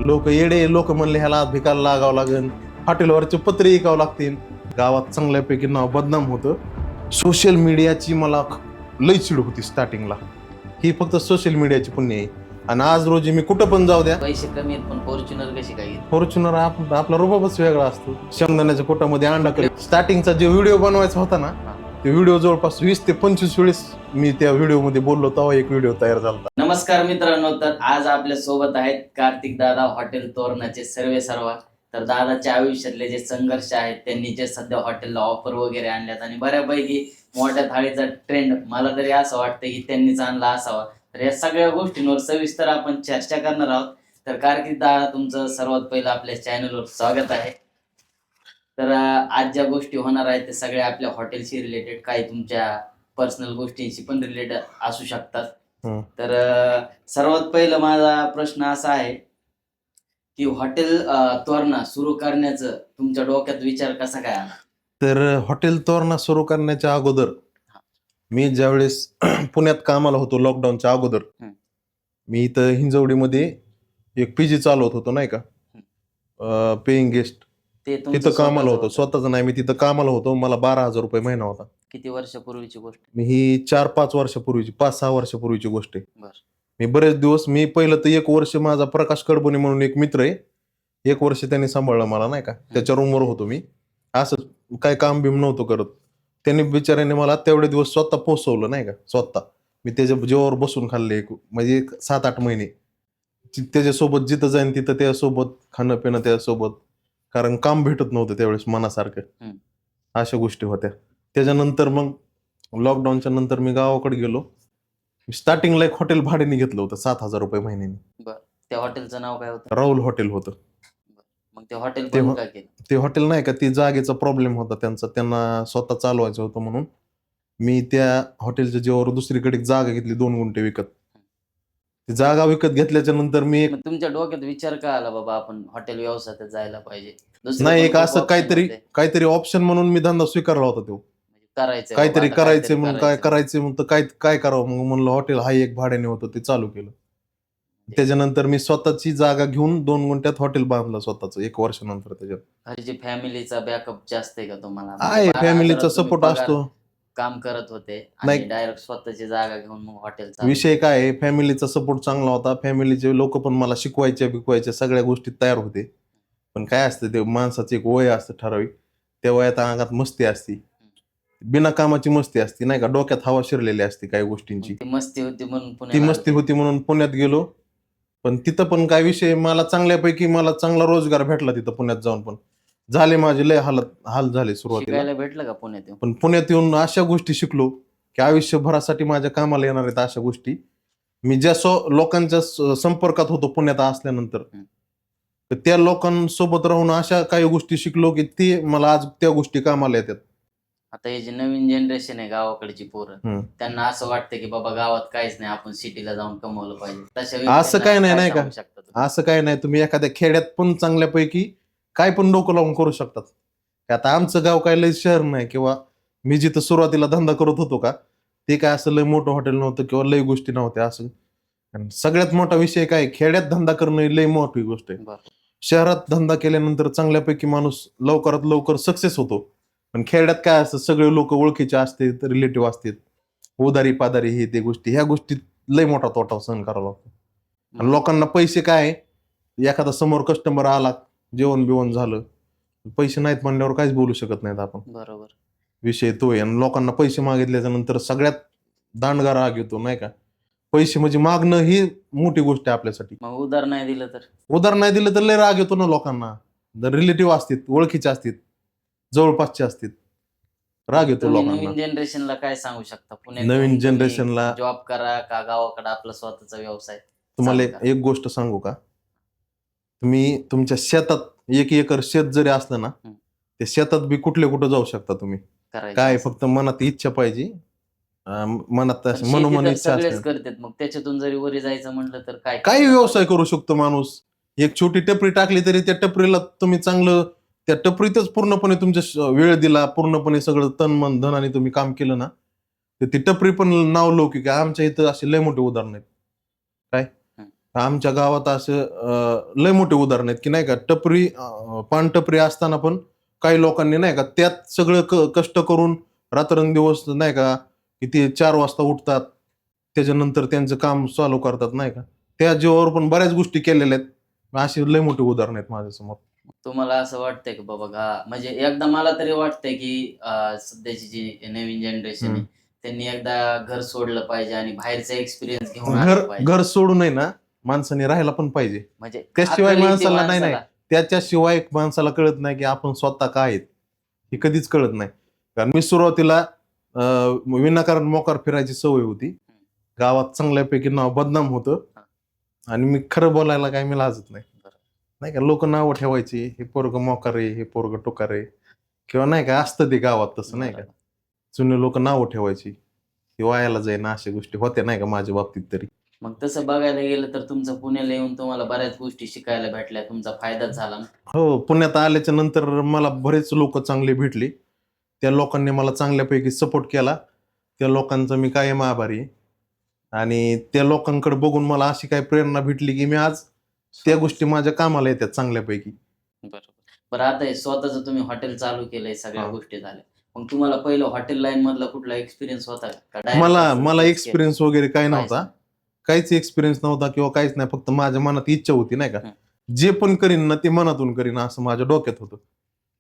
लोक येडे लोक म्हणले ह्याला भिकायला लागावं लागेल, हॉटेलवरचे पत्रे ऐकावं लागतील. गावात चांगल्यापैकी नाव बदनाम होतं. सोशल मीडियाची मला लई चिड होती स्टार्टिंगला. ही फक्त सोशल मीडियाची पुण्य आहे. आणि आज रोजी मी कुठं पण जाऊ द्या, पैसे कमी आहेत पण फॉर्च्युनर कशी काय घेत? फॉर्च्युनर आपला रुबाबच वेगळा असतो. शेंगदाण्याच्या पोटामध्ये अंडा करी. स्टार्टिंगचा जे व्हिडिओ बनवायचा होता ना, ते व्हिडिओ जवळपास 20 ते 25 वेळेस मी त्या व्हिडिओमध्ये बोललो, तेव्हा एक व्हिडिओ तयार झाला. नमस्कार मित्रांनो, तर आज आपल्या सोबत आहेत कार्तिक दादा, हॉटेल तोरणाचे सर्वेसर्वा. तर दादाच्या आयुष्यातले जे संघर्ष आहेत, त्यांनी जे सध्या हॉटेलला ऑफर वगैरे आणल्यात आणि बऱ्यापैकी मोठ्या थाळीचा ट्रेंड मला तरी असं वाटतं की त्यांनीच आणला असावा. तर या सगळ्या गोष्टींवर सविस्तर आपण चर्चा करणार आहोत. तर कार्तिक दादा, तुमचं सर्वात पहिलं आपल्या चॅनलवर स्वागत आहे. तर आज ज्या गोष्टी होणार आहेत ते सगळ्या आपल्या हॉटेलशी रिलेटेड, काही तुमच्या पर्सनल गोष्टींशी पण रिलेटेड असू शकतात. तर सर्वात पहिलं माझा प्रश्न असा आहे की हॉटेल तोरणा सुरू करण्याचं तुमच्या डोक्यात विचार कसा काय आला? तर हॉटेल तोरणा सुरू करण्याच्या अगोदर मी ज्यावेळेस पुण्यात कामाला होतो, लॉकडाऊनच्या अगोदर, मी इथं हिंजवडीमध्ये एक पीजी चालवत होतो नाही का, पेईंग गेस्ट. तिथं कामाला होतो. स्वतःच नाही, मी तिथं कामाला होतो. मला 12,000 रुपये महिना होता. किती वर्षापूर्वीची गोष्ट? मी ही 4-5 वर्षापूर्वीची, 5-6 वर्षापूर्वीची गोष्ट आहे. बर. मी बरेच दिवस, मी पहिलं तर 1 वर्ष माझा प्रकाश कडबोने म्हणून एक मित्र आहे, 1 वर्ष त्यांनी सांभाळलं मला नाही का. त्याच्या रूमवर होतो मी, असं काय काम बिम नव्हतं करत. त्यांनी बिचाऱ्याने मला तेवढे दिवस स्वतः पोचवलं नाही का. स्वतः मी त्याच्या जेवावर बसून खाल्ले, म्हणजे 7-8 महिने त्याच्यासोबत. जिथं जाईन तिथं त्याच्यासोबत, खाणं पिणं त्याच्यासोबत, कारण काम भेटत नव्हतं त्यावेळेस मनासारखं. अशा गोष्टी होत्या. त्याच्यानंतर मग लॉकडाऊनच्या नंतर मी गावाकडे गेलो. स्टार्टिंगला एक हॉटेल भाड्याने घेतलं होतं 7,000 रुपये महिन्याने. बर. त्या हॉटेलचं नाव काय होतं? राहुल हॉटेल होतं. मग ते हॉटेल बंद का केलं? ते हॉटेल नाही का, ती जागेचा प्रॉब्लेम होता त्यांचा, त्यांना स्वतः चालवायचं होतं. म्हणून मी त्या हॉटेलच्या जेव्हा दुसरीकडे जागा घेतली 2 गुंठे विकत. ती जागा विकत घेतल्याच्या नंतर मी मग तुमच्या डोक्यात विचार का आला बाबा आपण हॉटेल व्यवसायात जायला पाहिजे? नाही, एक असं काहीतरी ऑप्शन म्हणून मी धंदा स्वीकारला होता. तो करायचं काहीतरी करायचंय म्हणून, काय करायचंय म्हणून, काय करावं मग म्हणलं, हॉटेल हा एक भाड्याने होतं, ते चालू केलं. त्याच्यानंतर मी स्वतःची जागा घेऊन 2 गुंठ्यात हॉटेल बांधलं स्वतःच 1 वर्षानंतर. त्याच्यात घरची फॅमिलीचा बॅकअप जास्त आहे का तुम्हाला? आहे, फॅमिलीचा सपोर्ट असतो. काम करत होते आणि डायरेक्ट स्वतःची जागा घेऊन मग हॉटेल. विषय काय आहे, फॅमिलीचा सपोर्ट चांगला होता. फॅमिलीचे लोक पण मला शिकवायच्या सगळ्या गोष्टी तयार होते. पण काय असतं, ते माणसाचं एक वय असतं ठराविक, त्या वयात अंगात मस्ती असती, बिना कामाची मस्ती असती नाही का, डोक्यात हवा शिरलेली असते काही गोष्टींची. ती मस्ती होती म्हणून पुण्यात गेलो. पण तिथं पण काय विषय, मला चांगला रोजगार भेटला तिथं पुण्यात जाऊन. पण झाले माझे लय हाल झाले सुरुवातीला. भेटलं का पुण्यात येऊन? पण पुण्यात येऊन अशा गोष्टी शिकलो की आयुष्यभरासाठी माझ्या कामाला येणार आहेत अशा गोष्टी. मी ज्या लोकांच्या संपर्कात होतो पुण्यात असल्यानंतर, तर त्या लोकांसोबत राहून अशा काही गोष्टी शिकलो की ती मला आज त्या गोष्टी कामाला येतात. आता हे जे नवीन जनरेशन आहे गावाकडची पोरं, त्यांना असं वाटतं की बाबा गावात काहीच नाही, आपण सिटीला जाऊन कमवलं पाहिजे. असं काय नाही का, असं काय नाही. तुम्ही एखाद्या खेड्यात पण चांगल्यापैकी काय पण डोकं लावून करू शकतात. आता आमचं गाव काय लय शहर नाही, किंवा मी जिथं सुरुवातीला धंदा करत होतो का, ते काय असं लय मोठं हॉटेल नव्हतं किंवा लय गोष्टी नव्हत्या. असं सगळ्यात मोठा विषय काय, खेड्यात धंदा करणं लय मोठी गोष्ट आहे. शहरात धंदा केल्यानंतर चांगल्यापैकी माणूस लवकरात लवकर सक्सेस होतो. पण खेड्यात काय असतं, सगळे लोक ओळखीचे असतात, रिलेटिव्ह असतात, उदारी पादारी हे ते गोष्टी, ह्या गोष्टी लय मोठा तोटा सहन करावा लागतो. आणि लोकांना पैसे काय, एखादा समोर कस्टमर आला, जेवण बिवण झालं, पैसे नाहीत म्हणल्यावर काहीच बोलू शकत नाहीत आपण. बरोबर, विषय तो आहे. आणि लोकांना पैसे मागितल्याच्या नंतर सगळ्यात दांडगा राग येतो नाही का. पैसे म्हणजे मागणं ही मोठी गोष्ट आहे आपल्यासाठी. मग उधार नाही दिलं तर लय राग येतो ना लोकांना. जर रिलेटिव्ह असतील, ओळखीचे असतील, जवळपासचे असतील, राग येतो लोकांना. नवीन जनरेशनला काय सांगू शकता? नवीन जनरेशनला जॉब करा का गावाकडे आपला स्वतःचा व्यवसाय? तुम्हाला एक गोष्ट सांगू का, तुम्ही तुमच्या शेतात 1 एकर शेत जरी असलं ना, त्या शेतात बी कुठं जाऊ शकता तुम्ही. काय फक्त मनात इच्छा पाहिजे, मनात मनोमन इच्छा करतात. मग त्याच्यातून जरी वरी जायचं म्हटलं तर काही व्यवसाय करू शकतो माणूस. एक छोटी टपरी टाकली तरी त्या टपरीला तुम्ही चांगलं, त्या टपरीतच पूर्णपणे तुमच्या वेळ दिला, पूर्णपणे सगळं तन मन धनाने तुम्ही काम केलं ना, तर ती टपरी पण नाव लौकिक आहे. आमच्या इथं असे लय मोठे उदाहरण आहेत. काय आमच्या गावात असं लय मोठे उदाहरण आहेत की नाही का टपरी पानटपरी असताना पण काही लोकांनी नाही का त्यात सगळं कष्ट करून रात्रंदिवस नाही का किती 4 वाजता उठतात, त्याच्यानंतर त्यांचं काम चालू करतात नाही का, त्या जीवावर पण बऱ्याच गोष्टी केलेल्या आहेत. अशी लय मोठी उदाहरण आहेत माझ्यासमोर. तुम्हाला असं वाटतंय की बाबा म्हणजे एकदा मला तरी वाटतंय की सध्याची जी नवीन जनरेशन आहे त्यांनी एकदा घर सोडलं पाहिजे आणि बाहेरचा एक्सपिरियन्स घेऊन आलं पाहिजे. घर सोडू नये ना, माणसाने राहायला पण पाहिजे. म्हणजे त्याशिवाय अकल येते माणसाला नाही माणसाला. त्याच्याशिवाय माणसाला कळत नाही की आपण स्वतः काय आहेत, हे कधीच कळत नाही. कारण मी सुरुवातीला विनाकारण मोकार फिरायची सवय होती. गावात चांगल्यापैकी नाव बदनाम होतं आणि मी खरं बोलायला काय मी लाजत नाही. नाही का, लोक नाव ठेवायची, हे पोरग मोकार आहे, हे पोरग टोकार आहे, किंवा नाही का असतं ते गावात तसं नाही का, जुने लोक नाव ठेवायची, हे वायाला जाईन, अशा गोष्टी होत्या नाही का माझ्या बाबतीत तरी. मग तसं बघायला गेलं तर तुमचं पुण्याला येऊन तुम्हाला बऱ्याच गोष्टी शिकायला भेटल्या, तुमचा फायदाच झाला ना. हो, पुण्यात आल्याच्या नंतर मला बरेच लोक चांगले भेटले. त्या लोकांनी मला चांगल्यापैकी सपोर्ट केला. त्या लोकांचा मी कायम आभारी आहे. आणि त्या लोकांकडे बघून मला अशी काही प्रेरणा भेटली की मी आज त्या गोष्टी माझ्या कामाला येतात चांगल्यापैकी. बरोबर. बरं, आता हे स्वतःच तुम्ही हॉटेल चालू केलंय, सगळ्या हा. गोष्टी झाल्या. मग तुम्हाला पहिलं हॉटेल लाईन मधला कुठला एक्सपिरियन्स होता का? direct मला असं मला तेच एक्सपिरियन्स वगैरे काही केलं? नव्हता. काहीच एक्सपिरियन्स नव्हता किंवा काहीच नाही. फक्त माझ्या मनात इच्छा होती नाही का, जे पण करीन ना ते मनातून करीन असं माझ्या डोक्यात होतं.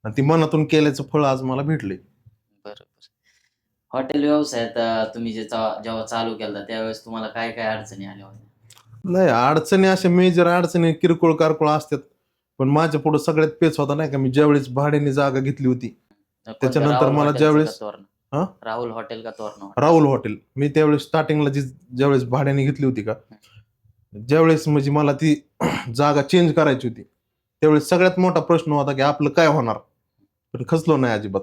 आणि ती मनातून केल्याचं फळ आज मला भेटले. बरोबर. हॉटेल व्यवसायात तुम्ही जेव्हा चालू केला त्यावेळेस तुम्हाला काय काय अडचणी आल्या होत्या? नाही, अडचणी अशा मेजर अडचणी किरकोळ कारकोळ असतात. पण माझ्या पुढे सगळ्यात पेच होता नाही का, मी ज्यावेळेस भाड्याने जागा घेतली होती कोणत्या त्याच्यानंतर राहुल मला हॉटेलचं ज्यावेळेस का तोरणा? हा? राहुल हॉटेल का तोरणा हॉटेल? राहुल हॉटेल मी त्यावेळेस स्टार्टिंगला ज्यावेळेस भाड्याने घेतली होती का, ज्यावेळेस म्हणजे मला ती जागा चेंज करायची होती, त्यावेळेस सगळ्यात मोठा प्रश्न होता की आपलं काय होणार. पण खचलो नाही अजिबात.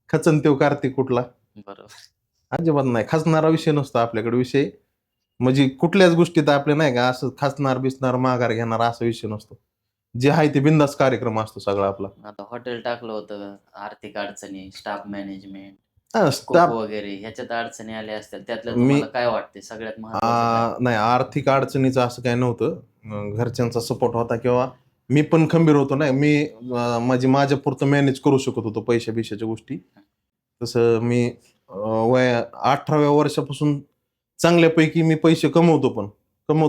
खचन तेव कार्तिक कुठला, बरोबर. अजिबात नाही. खचणारा विषय नसतो आपल्याकडे. विषय म्हणजे कुठल्याच गोष्टीत आपले नाही का असं खासणार बिसणार माघार घेणार असा विषय नसतो. जे आहे ते बिंदास कार्यक्रम असतो सगळा आपला. आता हॉटेल टाकलं होतं, आर्थिक अडचणी, स्टाफ मॅनेजमेंट, स्टाफ वगैरे ह्याच्यात अडचणी आल्या असतात, त्यातलं मी तुम्हाला काय वाटते सगळ्यात महत्वाचं काय? नाही, आर्थिक अडचणीचं असं काही नव्हतं. घरच्यांचा सपोर्ट होता किंवा मी पण खंबीर होतो नाही. मी म्हणजे माझ्या पुरतं मॅनेज करू शकत होतो पैशा बिशाच्या गोष्टी. तसं मी वय 18व्या वर्षापासून चांगल्यापैकी मी पैसे कमवत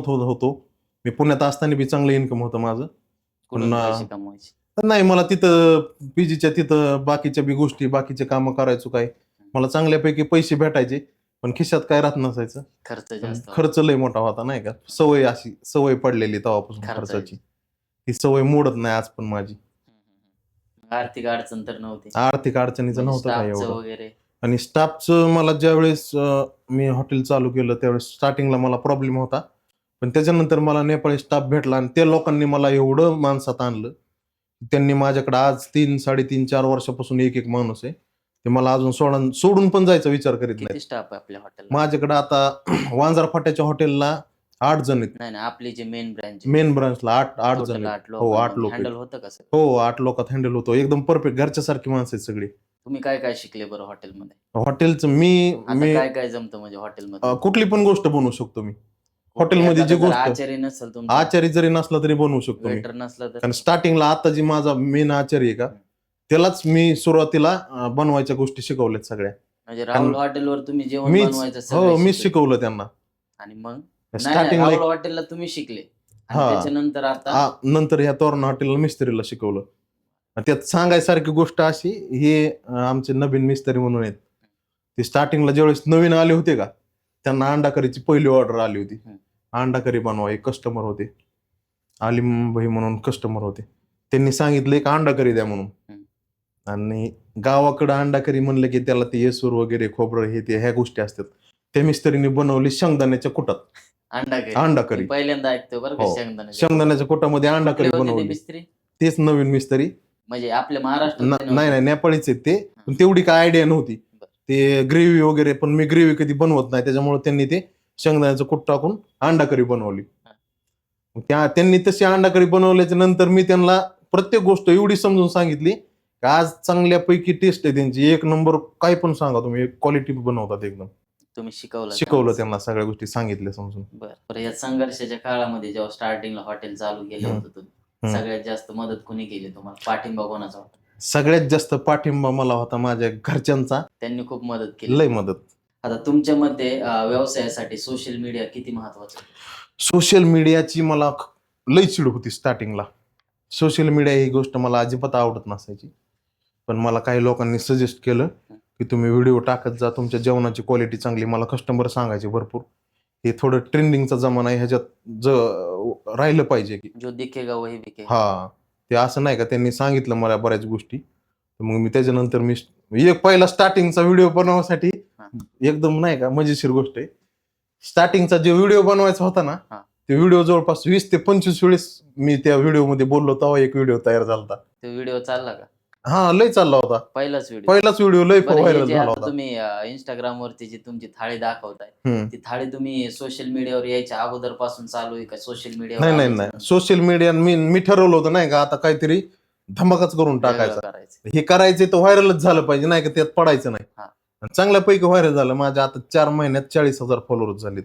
होतो. मी पुण्यात असताना बी चांगलं इन्कम होतं माझं. कुठून पण पैसे कमवायचे? तर नाही, मला तिथं पीजीच्या तिथं बाकीच्या बी गोष्टी, बाकीचे कामं करायचो काय, मला चांगल्यापैकी पैसे भेटायचे. पण खिशात काय राहत नसायचं. खर्च जास्त होता. खर्च लय मोठा होता नाही का. अशी सवय पडलेली तेव्हापासून खर्चाची. खर्चाची. ती सवय मोडत नाही आज पण माझी. आर्थिक अडचण तर नव्हती. आर्थिक अडचणीचं म्हणजे नव्हतं काय staffचं एवढं. वगैरे. आणि स्टाफचं मला ज्यावेळेस मी हॉटेल चालू केलं त्यावेळेस स्टार्टिंगला मला प्रॉब्लेम होता. पण त्याच्यानंतर मला नेपाळी स्टाफ भेटला आणि त्या लोकांनी मला एवढं माणसात आणलं. त्यांनी माझ्याकडे आज 3-3.5-4 वर्षापासून एक माणूस आहे. ते मला अजून सोडून पण जायचा विचार करीत नाही. किती स्टाफ आहे आपल्या हॉटेलला? माझ्याकडे आता वांजार फाट्याच्या हॉटेलला 8 जण आहेत. नाही आपली जी मेन ब्रँच मेन ब्रांचला 8 जण आहेत. 8 हो, 8 लोक हँडल होतं कसं? हो, 8 लोकात हँडल होतो. एकदम परफेक्ट घरच्यासारखी माणसं आहेत सगळी. तुम्ही काय काय शिकले बरं हॉटेलमध्ये? हॉटेलचं मी काय काय जमतं म्हणजे हॉटेलमध्ये? कुठली पण गोष्ट बनवू शकतो मी. हॉटेलमध्ये जी गोष्ट, आचार्य नसेल तुमचा, आचारी जरी नसला तरी बनवू शकतो मी. वेटर नसला तर? कारण स्टार्टिंगला आता जी माझा मेन आचारी आहे का, त्यालाच मी सुरुवातीला बनवायच्या गोष्टी शिकवल्यात सगळ्या. म्हणजे राहुल हॉटेलवर तुम्ही जेवण मीच बनवायचं सगळं हो, मीच शिकले? शिकवलं त्यांना. आणि मग स्टार्टिंगला राहुल हॉटेलला तुम्ही शिकले आणि हा. त्याच्यानंतर आता नंतर ह्या तोरणा हॉटेलला मिस्त्रीला शिकवलं. आणि त्यात सांगायसारखी गोष्ट अशी, हे आमचे नवीन मिस्त्री म्हणून आहेत. ते स्टार्टिंगला ज्यावेळेस नवीन आले होते का, त्यांना अंडा करीची पहिली ऑर्डर आली होती. अंडा करी बनवा. एक कस्टमर होते, आलिम भाई म्हणून कस्टमर होते. त्यांनी सांगितलं एक अंडा करी द्या म्हणून. आणि गावाकडं अंडा करी म्हणलं की त्याला ते येसूर वगैरे खोबरं हे ते ह्या गोष्टी असतात. त्या मिस्त्रीने बनवली शेंगदाण्याच्या कुटात अंडा करी. पहिल्यांदा ऐकतो बरं का हो. शेंगदाण्याच्या. शेंगदाण्याच्या कुटामध्ये अंडा करी कुठले होते ते बनवली. मिस्त्री? तेच नवीन मिस्त्री. म्हणजे आपल्या महाराष्ट्रात नाही, नेपाळीच आहेत ते. पण तेवढी काय आयडिया नव्हती. ते ग्रेव्ही वगैरे, पण मी ग्रेव्ही कधी बनवत नाही, त्याच्यामुळे त्यांनी ते शेंगदाण्याचं कूट टाकून अंडा करी बनवली. त्यांनी तशी अंडा करी बनवल्याच्या नंतर मी त्यांना प्रत्येक गोष्ट एवढी समजून सांगितली की आज चांगल्यापैकी टेस्ट आहे त्यांची. एक नंबर. काय पण सांगा तुम्ही, क्वालिटी बनवतात एकदम. तुम्ही शिकवलं शिकवलं त्यांना, सगळ्या गोष्टी सांगितल्या समजून. बरं या संघर्षाच्या काळामध्ये जेव्हा स्टार्टिंगला हॉटेल चालू केलं होतं तुम्ही, सगळ्यात जास्त मदत कोणी केली तुम्हाला, पाठिंबा कोणाचा होता? सगळ्यात जास्त पाठिंबा मला होता माझ्या घरच्यांचा, त्यांनी खूप मदत केली. लय मदत. आता तुमच्या मते व्यवसायासाठी सोशल मीडिया किती महत्वाचं? सोशल मीडियाची मला लय चिड होती स्टार्टिंगला. सोशल मीडिया ही गोष्ट मला अजिबात आवडत नसायची, पण मला काही लोकांनी सजेस्ट केलं की तुम्ही व्हिडिओ टाकत जा, तुमच्या जेवणाची क्वालिटी चांगली. मला कस्टमर सांगायचे भरपूर, हे थोडं ट्रेंडिंगचा जमाना आहे, ह्याच्यात राहिलं पाहिजे की जो दिखेगा वही बिकेगा. हा, ते असं नाही का, त्यांनी सांगितलं मला बऱ्याच गोष्टी. मग मी त्याच्यानंतर एक पहिला स्टार्टिंगचा व्हिडिओ बनवण्यासाठी एकदम नाही का मजेशीर गोष्ट आहे. स्टार्टिंगचा जे व्हिडिओ बनवायचा होता ना, ते व्हिडिओ जवळपास 20 ते 25 वेळेस मी त्या व्हिडिओ मध्ये बोललो, तेव्हा एक व्हिडिओ तयार झाला होता. तो व्हिडिओ चालला का? हा, लय चालला होता. पहिलाच व्हिडिओ लय व्हायरल झाला होता. तुम्ही इंस्टाग्राम वरती जी तुमची थाळी दाखवताय, ती थाळी तुम्ही सोशल मीडियावर यायच्या अगोदर पासून चालू आहे का सोशल मीडिया? नाही, सोशल मीडिया मी ठरवलं होतं नाही का, आता काहीतरी धमाकाच करून टाकायचा, हे करायचे तर व्हायरलच झालं पाहिजे, नाही का त्यात पडायचं नाही. चांगल्यापैकी व्हायरल झालं. माझ्या आता 4 महिन्यात 40,000 फॉलोअर्स झालेत.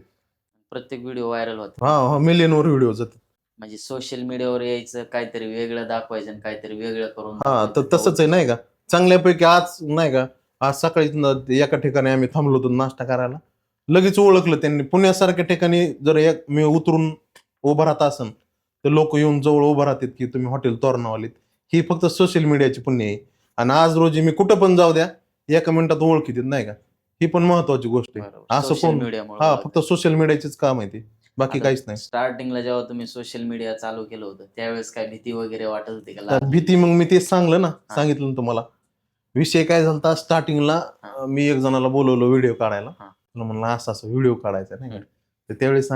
प्रत्येक व्हिडिओ व्हायरल होते. हा, मिलियनवर व्हिडिओ जातात. म्हणजे सोशल मीडियावर यायचं, काहीतरी वेगळं दाखवायचं आणि काहीतरी वेगळं करून. हा, तर तसंच आहे नाही का. चांगल्यापैकी आज नाही का, आज सकाळी एका ठिकाणी आम्ही थांबलो होतो नाश्ता करायला, लगेच ओळखलं त्यांनी. पुण्यासारख्या ठिकाणी जर मी उतरून उभं राहत असन तर लोक येऊन जवळ उभं राहतात की तुम्ही हॉटेल तोरणावालीत. ही फक्त सोशल मीडियाची पुण्य आहे. आणि आज रोजी मी कुठं पण जाऊ द्या, एका मिनिटात ओळखीत नाही का, ही पण महत्वाची गोष्ट आहे. असं कोण, हा, फक्त सोशल मीडियाचीच काम आहे ते, बाकी काहीच नाही. स्टार्टिंगला जेव्हा तुम्ही सोशल मीडिया चालू केलं होतं त्यावेळेस काय भीती वगैरे वाटत होती का? भीती, मग मी तेच सांगितलं ना तुम्हाला. विषय काय झाला, स्टार्टिंगला मी एक जणाला बोलवलं व्हिडिओ काढायला. म्हणलं असं असं व्हिडिओ काढायचा नाही का, तर त्यावेळेस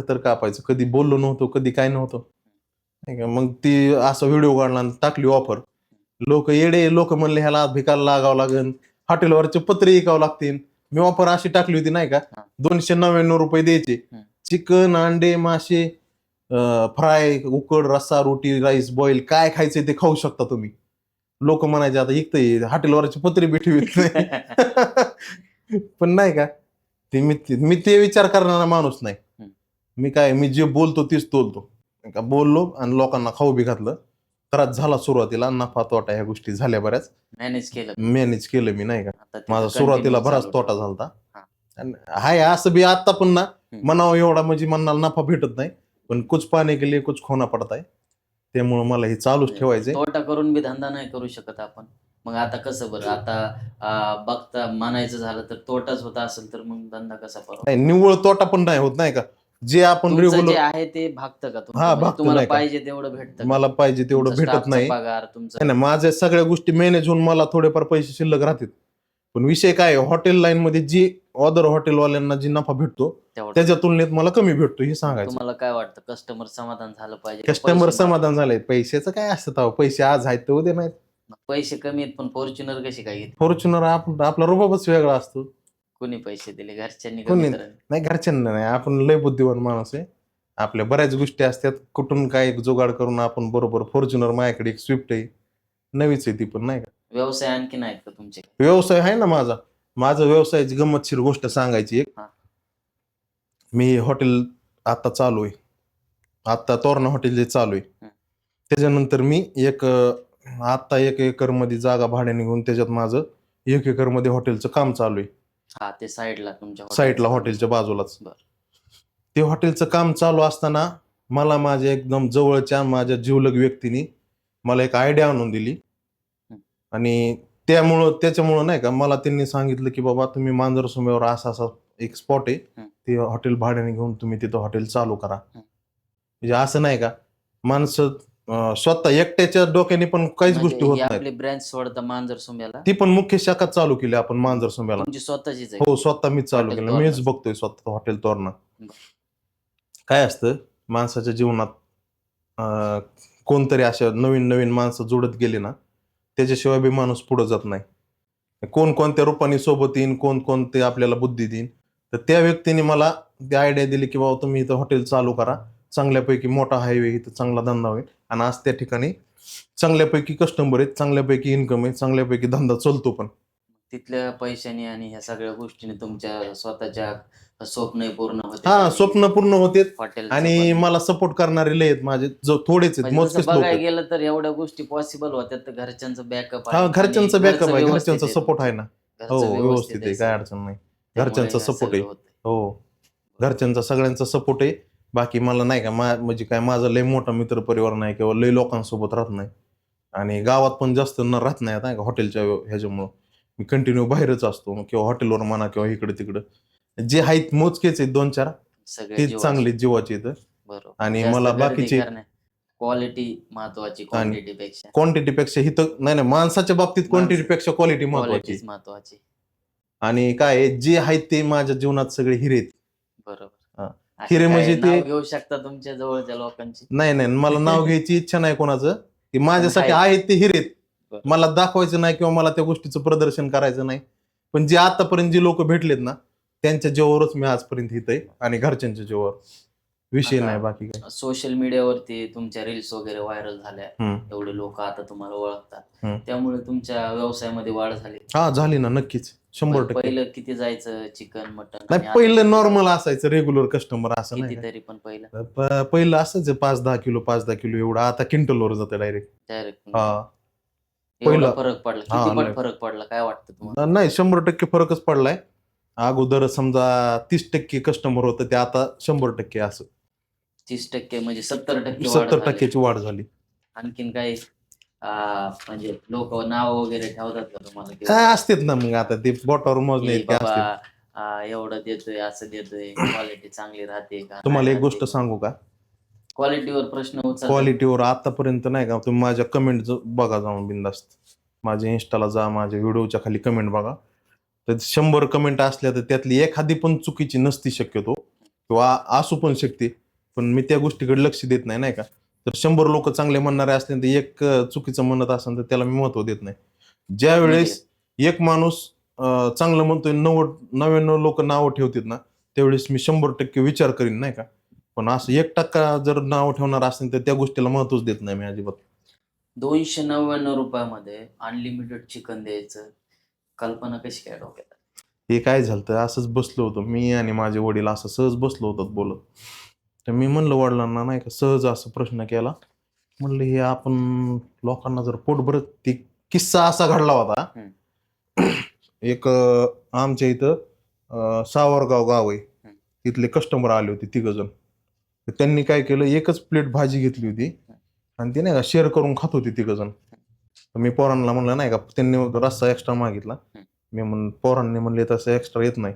थर कापायचं, कधी बोललो नव्हतो, कधी काय नव्हतं नाही का. मग ती असं व्हिडिओ काढला, टाकली ऑफर. लोक म्हणले ह्याला भिकायला लागावं लागेल, हॉटेलवरचे पत्रे विकावं लागतील. मी ऑफर अशी टाकली होती नाही का, 299 रुपये द्यायचे. चिकन, अंडे, मासे, फ्राय, उकड, रस्सा, रोटी, राईस, बॉईल, काय खायचंय ते खाऊ शकता तुम्ही. लोक म्हणायचे आता इकतंय हॉटेलवरचे पत्रे भेटवीत नाही. पण नाही का, ते मी ते विचार करणारा माणूस नाही. मी जे बोलतो तेच बोलतो का, बोललो आणि लोकांना खाऊ बी घातलं. त्रास झाला सुरुवातीला, नफा तोटा ह्या गोष्टी झाल्या बऱ्याच. मॅनेज केलं मी नाही का. माझा सुरुवातीला बराच तोटा झाला. हाय असं बी आता पण ना म्हणावं एवढा म्हणजे मनाला नफा भेटत नाही, पण कुछ पाने के लिए कुछ खोना पडताय. त्यामुळे मला हे चालूच ठेवायचंय. तोटा करून बी धंदा नाही करू शकत आपण. मग आता कसं बरं, आता बघता म्हणायचं झालं तर तोटाच होता असेल तर मग धंदा कसा नाही, निव्वळ तोटा पण नाही होत नाही का. जे आपण रेग्युलर आहे ते भागतं का तुम्हाला पाहिजे तेवढं भेटतं? मला पाहिजे तेवढं भेटत नाही. पगार तुमचा माझ्या सगळ्या गोष्टी मॅनेज होऊन मला थोडेफार पैसे शिल्लक राहतात. पण विषय काय, हॉटेल लाईन मध्ये जी अदर हॉटेलवाल्यांना जी नफा भेटतो त्याच्या तुलनेत मला कमी भेटतो, हे सांगायचं. तुम्हाला काय वाटतं, कस्टमर समाधान झालं पाहिजे? कस्टमर समाधान झालंय. पैशाचं काय असतं, पैसे आज आहेत तर उद्या नाहीत. पैसे कमी आहेत पण फॉर्च्युनर कशी काय घेतली? फॉर्च्युनर आपला रुबाबच वेगळा असतो. कोणी पैसे दिले, घरच्यांनी? नाही, घरच्यांना नाही. आपण लय बुद्धिवान माणूस आहे. आपल्या बऱ्याच गोष्टी असतात, कुठून काय जुगाड करून आपण बरोबर. फॉर्च्युनर माझ्याकडे एक स्विफ्ट आहे, नवीच आहे ती पण नाही का. व्यवसाय आणखी नाहीत का तुमचे? व्यवसाय आहे ना माझा व्यवसायाची गंमतशीर गोष्ट सांगायची एक. मी हॉटेल आता चालू आहे, आता तोरणा हॉटेल जे चालू आहे, त्याच्यानंतर मी आता 1 एकर मध्ये जागा भाड्याने घेऊन त्याच्यात माझं 1 एकर मध्ये हॉटेलचं काम चालू आहे. ते साईडला हॉटेलच्या बाजूलाच. ते हॉटेलचं काम चालू असताना मला माझ्या एकदम जवळच्या माझ्या जिवलग व्यक्तीने मला एक आयडिया आणून दिली. आणि त्याच्यामुळं नाही का, मला त्यांनी सांगितलं की बाबा तुम्ही मांजरसुंब्यावर असा एक स्पॉट आहे, ते हॉटेल भाड्याने घेऊन तुम्ही तिथं हॉटेल चालू करा. म्हणजे असं नाही का, माणसं स्वतः एकट्याच्या डोक्याने पण काहीच गोष्टी होत नाही. ब्रँच सोडता मांजरसुंब्याला ती पण मुख्य शाखा चालू केली आपण मांजरसुंब्याला. स्वतःचीच? हो, स्वतः मीच चालू केलं. मीच बघतोय स्वतः हॉटेल तोरणा. काय असतं माणसाच्या जीवनात, कोणतरी अशा नवीन नवीन माणसं जोडत गेले ना, त्याच्याशिवाय बी माणूस पुढे जात नाही. कोणत्या रूपाने सोबत येईन, कोणते आपल्याला बुद्धी देईन. तर त्या व्यक्तीने मला ती आयडिया दिली की बाबा तुम्ही इथं हॉटेल चालू करा, चांगल्यापैकी मोठा हायवे, इथं चांगला धंदा होईल. आणि आज त्या ठिकाणी चांगल्यापैकी कस्टमर आहेत, चांगल्यापैकी इन्कम आहे, चांगल्यापैकी धंदा चालतो पण. तिथल्या पैशाने आणि ह्या सगळ्या गोष्टीने तुमच्या स्वतःच्या स्वप्न पूर्ण होते हा, स्वप्न पूर्ण होते. हॉटेलचं आणि पण. मला सपोर्ट करणारे लय आहेत माझे, जो थोडेच आहेत, म्हणजे मोजकेच तसं लोक बघायला आहेत. गेलं तर एवढ्या गोष्टी पॉसिबल होत्या तर घरच्यांचं बॅकअप हा, आहे घरच्यांचा आणि बॅकअप घरचं आहे, व्यवस्थित घरच्यांचा आहे सपोर्ट आहे तुमचं. ना. घरचं हो, व्यवस्थित आहे, काय सगळं. अडचण नाही. त्यामुळे घरच्यांचा हे सपोर्ट सगळं आहे. होतंय. हो, घरच्यांचा सगळ्यांचा सपोर्ट आहे. बाकी मला नाही का म्हणजे काय माझा लय मोठा मित्र परिवार नाही किंवा लय लोकांसोबत राहत नाही. आणि गावात पण जास्त राहत नाही आता हॉटेलच्या ह्याच्यामुळं. मी कंटिन्यू बाहेरच असतो किंवा हॉटेलवर म्हणा किंवा इकडे तिकडे. जे आहेत मोजकेच आहेत 2-4, सगळे ते जीवाचे. चांगले जीवाचे आहेत. बरोबर. आणि जास्त मला गर्दी बाकीचे करण्या क्वालिटी महत्वाची आणि क्वांटिटी पेक्षा. क्वांटिटीपेक्षा हिथं नाही नाही, माणसाच्या बाबतीत क्वांटिटीपेक्षा क्वालिटी महत्वाची. क्वालिटीच महत्वाची. आणि काय आहे, जे आहेत ते माझ्या जीवनात सगळे हिरे आहेत. बरोबर. हा. असे हिरे काय म्हणजे नाव ते घेऊ शकता तुमच्या जवळच्या लोकांची? नाही नाही, मला नाव घ्यायची इच्छा नाही कोणाचं. की माझ्यासाठी आहेत. आहेत ते हिरे आहेत. बरोबर. मला दाखवायचं नाही किंवा मला त्या गोष्टीचं प्रदर्शन करायचं नाही. पण जे आतापर्यंत जे लोक भेटलेत ना, त्यांच्या जीवावरच मी आजपर्यंत इथं आहे आणि घरच्यांच्या जीवावर. विषय आता नाही बाकी काय. सोशल मीडियावरती तुमच्या रील्स वगैरे व्हायरल झाल्या. हम्म. एवढे लोक आता तुम्हाला ओळखतात. हम्म. त्यामुळे तुमच्या व्यवसायामध्ये वाढ झाली. हा, झाली ना, नक्कीच 100%. पहिलं किती जायचं चिकन मटन? नाही, पहिलं नॉर्मल असायचं, रेग्युलर कस्टमर असं नाही का. कितीतरी पण पहिलं पहिलं असायचं 5-10 किलो 5-10 किलो एवढं. आता क्विंटलवर जातं डायरेक्ट. डायरेक्ट. हा, एवढा पहिलं. फरक पडला? हा, किती पट लय. फरक पडला? काय वाटतं तुम्हाला? नाही, 100% फरकच पडलाय. अगोदर समजा 30% कस्टमर होतं, ते आता 100% असं. 30% म्हणजे 70% वाढ 70%ची झाली. वाढ झाली. आणखीन काही म्हणजे लोक नाव वगैरे ठेवतात का तुम्हाला? काय असतेत ना, मग आता ते बोटावर मोजणे की इतके असते. बाबा एवढं देतोय, असं देतोय, क्वालिटी चांगली राहते का? तुम्हाला एक गोष्ट सांगू का, क्वालिटीवर प्रश्न उचलतात. क्वालिटीवर आतापर्यंत नाही का, तुम्ही माझ्या कमेंट बघा जाऊन बिंदास्त. माझ्या इंस्टाला जा, माझ्या व्हिडिओच्या खाली कमेंट बघा. तर 100 कमेंट असल्या तर त्यातली एखादी पण चुकीची नसती शक्यतो, किंवा असू पण शकते. पण मी त्या गोष्टीकडे लक्ष देत नाही का. तर 100 लोक चांगले म्हणणारे असले तर एक चुकीचं म्हणत असेल तर त्याला मी महत्व देत नाही. ज्या वेळेस एक माणूस चांगलं म्हणतोय, 99 लोक नावं ठेवतात ना, त्यावेळेस मी 100% विचार करीन नाही का. पण असं 1% जर नाव ठेवणार असेल तर त्या गोष्टीला महत्वच देत नाही मी अजिबात. 299 रुपयामध्ये अनलिमिटेड चिकन द्यायचं, कल्पना कशी काय डोक्यात? हे काय झालं तर असंच बसलो होतो मी आणि माझे वडील, असं सहज बसलो होतो बोलत. तर मी म्हणलं वडिलांना नाही का, सहज असं प्रश्न केला. म्हणलं हे आपण लोकांना जर पोट भरत, ती किस्सा असा घडला होता. एक आमच्या इथं सावरगाव गाव आहे, तिथले कस्टमर आले होते 3 जण. त्यांनी काय केलं, एकच प्लेट भाजी घेतली होती आणि ते नाही का शेअर करून खात होते 3 जण. मी पोरांना म्हणलं नाही का, त्यांनी रस्सा एक्स्ट्रा मागितला. मी पोरांनी म्हणले तसं एक्स्ट्रा येत नाही.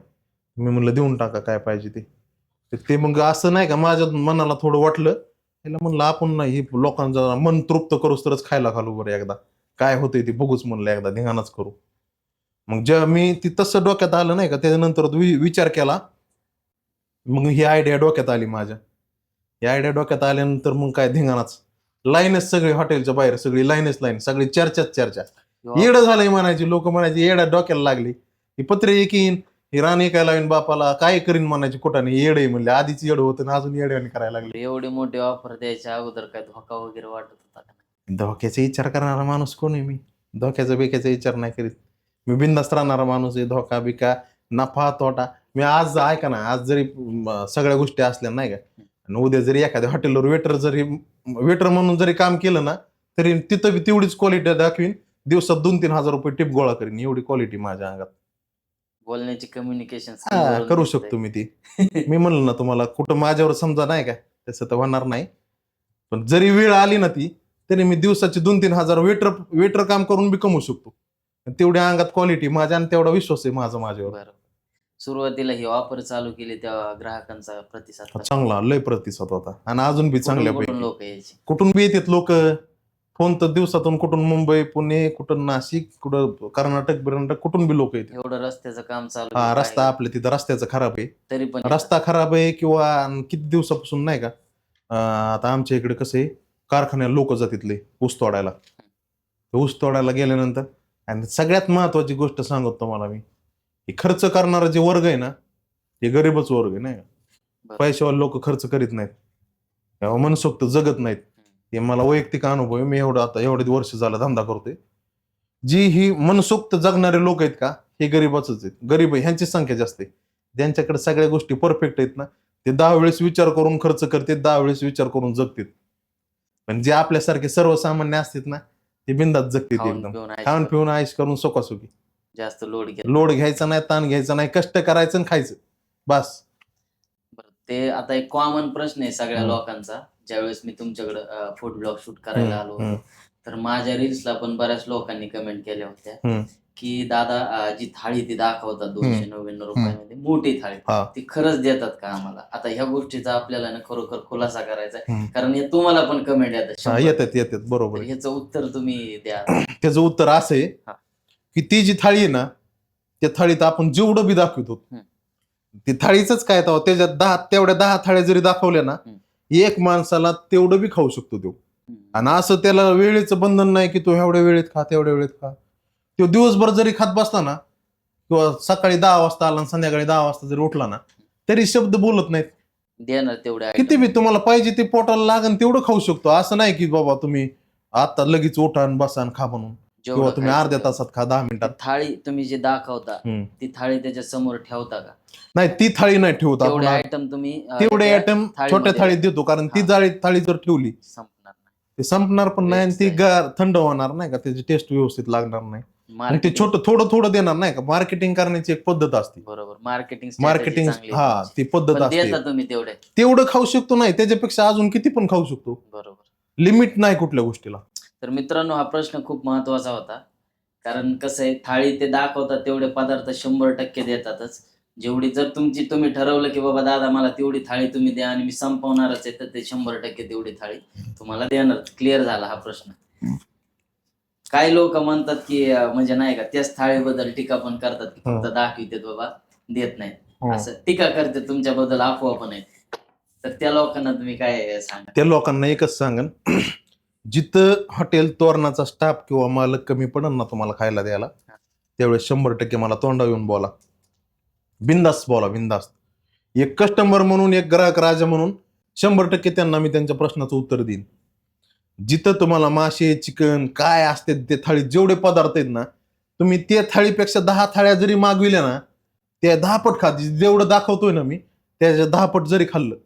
मी म्हणलं देऊन टाका काय पाहिजे ते. ते मग असं नाही का, माझ्या मनाला थोडं वाटलं. त्याला म्हणलं आपण नाही, लोकांचं मन तृप्त करूच तरच खायला घालू बरं एकदा. काय होतंय ते बघूच म्हणलं, एकदा धिंगाणाच करू. मग जेव्हा मी ती तसं डोक्यात आलं नाही का, त्याच्यानंतर विचार केला. मग ही आयडिया डोक्यात आली माझ्या. ही आयडिया डोक्यात आल्यानंतर मग काय धिंगाणाच. लाईनच सगळी हॉटेलच्या बाहेर, सगळी लाईन, सगळी चर्चा. येडं झालंय म्हणायची, लोक म्हणायचे येडा डोक्याला लागली. ही पत्रे एकीन, ही राणी काय लावीन बापाला, काय करीन म्हणायची कुठाने, येड आहे म्हणले. आधीच येड होतं ना अजून येड्याने करायला लागले. एवढी मोठी ऑफर द्यायच्या अगोदर काय धोका वगैरे वाटत होता का? धोक्याचा विचार करणारा माणूस कोण आहे मी? धोक्याचा बिक्याचा विचार नाही करीत. मी बिंदास्त राहणारा माणूस आहे. धोका बिका, नफा तोटा. मी आज ऐका ना, आज जरी सगळ्या गोष्टी असल्या नाही का, आणि उद्या जरी एखाद्या हॉटेलवर वेटर म्हणून जरी काम केलं ना, तरी तिथं बी तेवढीच क्वालिटी दाखवीन. दिवसात 2-3 हजार रुपये टिप गोळा करीन, एवढी क्वालिटी माझ्या अंगात. बोलण्याची कम्युनिकेशन करू शकतो मी ती. मी म्हणलं ना तुम्हाला, कुठं माझ्यावर समजा नाही का, तसं तर होणार नाही. पण जरी वेळ आली ना ती, तरी मी दिवसाचे 2-3 हजार वेटर काम करून बी कमवू शकतो. तेवढ्या अंगात क्वालिटी माझ्या आणि तेवढा विश्वास आहे माझा माझ्यावर. सुरुवातीला ही ऑफर चालू केली तेव्हा ग्राहकांचा प्रतिसाद कसा? चांगला, लय प्रतिसाद होता. आणि अजून बी चांगल्यापैकी. लोक यायचे? कुठून बी येतात लोक. फोन तर दिवसातून कुठून मुंबई, पुणे, कुठून नाशिक, कुठं कर्नाटक, कुठून बी लोक येतात. एवढं रस्त्याचं काम चालू हा, आहे, रस्ता आपल्या तिथं रस्त्याचं खराब आहे. तरी पण रस्ता खराब आहे किंवा किती दिवसापासून नाही का, आता आमच्या इकडे कसं आहे, कारखान्याला लोक जातीतले ऊस तोडायला. ऊस तोडायला गेल्यानंतर, आणि सगळ्यात महत्वाची गोष्ट सांगतो तुम्हाला मी, हे खर्च करणारा जे वर्ग आहे ना, हे गरीबच वर्ग आहे नाही का. पैशावाले लोक खर्च करीत नाहीत किंवा मनसोक्त जगत नाहीत. हे मला वैयक्तिक अनुभव आहे. मी एवढे वर्ष झालं धंदा करतोय. जी ही मनसोक्त जगणारे लोक आहेत का, हे गरीबाच आहेत. गरीब आहे ह्यांची संख्या जास्त आहे. ज्यांच्याकडे सगळ्या गोष्टी परफेक्ट आहेत ना, ते 10 वेळेस विचार करून खर्च करतात, 10 वेळेस विचार करून जगतात. पण जे आपल्यासारखे सर्वसामान्य असतात ना, ते बिंदास जगतात खाऊन एकदम. पिऊन खाऊन ऐश पिऊन आयुष करून सुखासुखी. जास्त लोड घेत. लोड घ्यायचा नाही, ताण घ्यायचा नाही, कष्ट करायचं आणि खायचं बस. बरं, ते आता एक कॉमन प्रश्न आहे सगळ्या हम्म. लोकांचा. ज्यावेळेस मी तुमच्याकडे फूड ब्लॉग शूट करायला आलो हम्म, होतो, तर माझ्या रील्सला पण बऱ्याच लोकांनी कमेंट केल्या होत्या हम्म. की दादा जी थाळी ती दाखवतात 299 रुपयामध्ये मोठी थाळी, हा. ती खरंच देतात का आम्हाला? आता ह्या गोष्टीचा आपल्याला ना खरोखर खुलासा करायचा आहे, हम्म. कारण हे तुम्हाला पण कमेंट येतात हा, 100. येतात बरोबर तर आहे. ह्याचं उत्तर तुम्ही द्या. त्याचं उत्तर असं आहे हा. की ती जी थाळी आहे ना, त्या थाळीत आपण जेवढं बी दाखवतो, हम्म. ती थाळीच काय तर त्याच्यात तेवढ्या 10 थाळ्या जरी दाखवल्या ना, एक माणसाला तेवढं बी खाऊ शकतो तो. आणि असं त्याला वेळेचं बंधन नाही की तो एवढ्या वेळेत खा तेवढ्या वेळेत खा. तो दिवसभर जरी खात बसला ना, किंवा सकाळी 10 वाजता आला आणि संध्याकाळी 10 वाजता जरी उठला ना, तरी शब्द बोलत नाहीत. देणार तेवढ्या किती बी तुम्हाला पाहिजे ते पोटाला लागन तेवढं खाऊ शकतो. असं नाही की बाबा तुम्ही आता लगेच उठा आणि बसा आणि खा म्हणून, किंवा तुम्ही अर्ध्या तासात खा, 10 मिनिटात. थाळी तुम्ही जे दाखवता ती थाळी त्याच्या समोर ठेवता का? नाही, ती थाळी नाही ठेवत तेवढे आपण. आयटम तुम्ही तेवढे त्या आयटम छोट्या थाळीमध्ये थाळीत देतो, कारण ती थाळी जर ठेवली संपणार नाही. ते संपणार पण नाही आणि ती Waste थंड होणार नाही का, त्याची टेस्ट व्यवस्थित लागणार नाही. आणि ते Marketing- छोटं थोडं थोडं देणार नाही का. मार्केटिंग करण्याची एक पद्धत असते. बरोबर, मार्केटिंग हा, ती पद्धत असते. देता तुम्ही तेवढे. तेवढं खाऊ शकतो, नाही त्याच्यापेक्षा अजून किती पण खाऊ शकतो. बरोबर. लिमिट नाही कुठल्या गोष्टीला. तर मित्रांनो, हा प्रश्न खूप महत्वाचा होता, कारण कसं आहे, थाळी ते दाखवतात तेवढे पदार्थ 100% देतातच. जेवढी जर तुम्ही ठरवलं की बाबा दादा मला तेवढी थाळी तुम्ही द्या आणि मी संपवणारच आहे, तर ते 100% तेवढी थाळी तुम्हाला देणार. क्लिअर झाला हा प्रश्न. काही लोक म्हणतात की म्हणजे नाही का, त्याच थाळीबद्दल टीका पण करतात की फक्त दाखवितात बाबा, देत नाहीत. असं टीका करते तुमच्याबद्दल, अफवा पण आहेत. तर त्या लोकांना तुम्ही काय सांगा? त्या लोकांना एकच सांगन, जिथं हॉटेल तोरणाचा स्टाफ किंवा मालक कमी पडन ना तुम्हाला खायला द्यायला, त्यावेळेस 100% मला तोंडावर येऊन बोला. बिंदास्त बोला, बिंदास्त. एक कस्टमर म्हणून, एक ग्राहक राजा म्हणून 100% त्यांना मी त्यांच्या प्रश्नाचं उत्तर देईन. जिथं तुम्हाला मासे, चिकन काय असते ते थाळीत जेवढे पदार्थ आहेत ना, तुम्ही त्या थाळीपेक्षा 10 थाळ्या जरी मागविल्या ना, त्या 10 पट खा. जेवढं दाखवतोय ना मी, त्याच्या 10 पट जरी खाल्लं.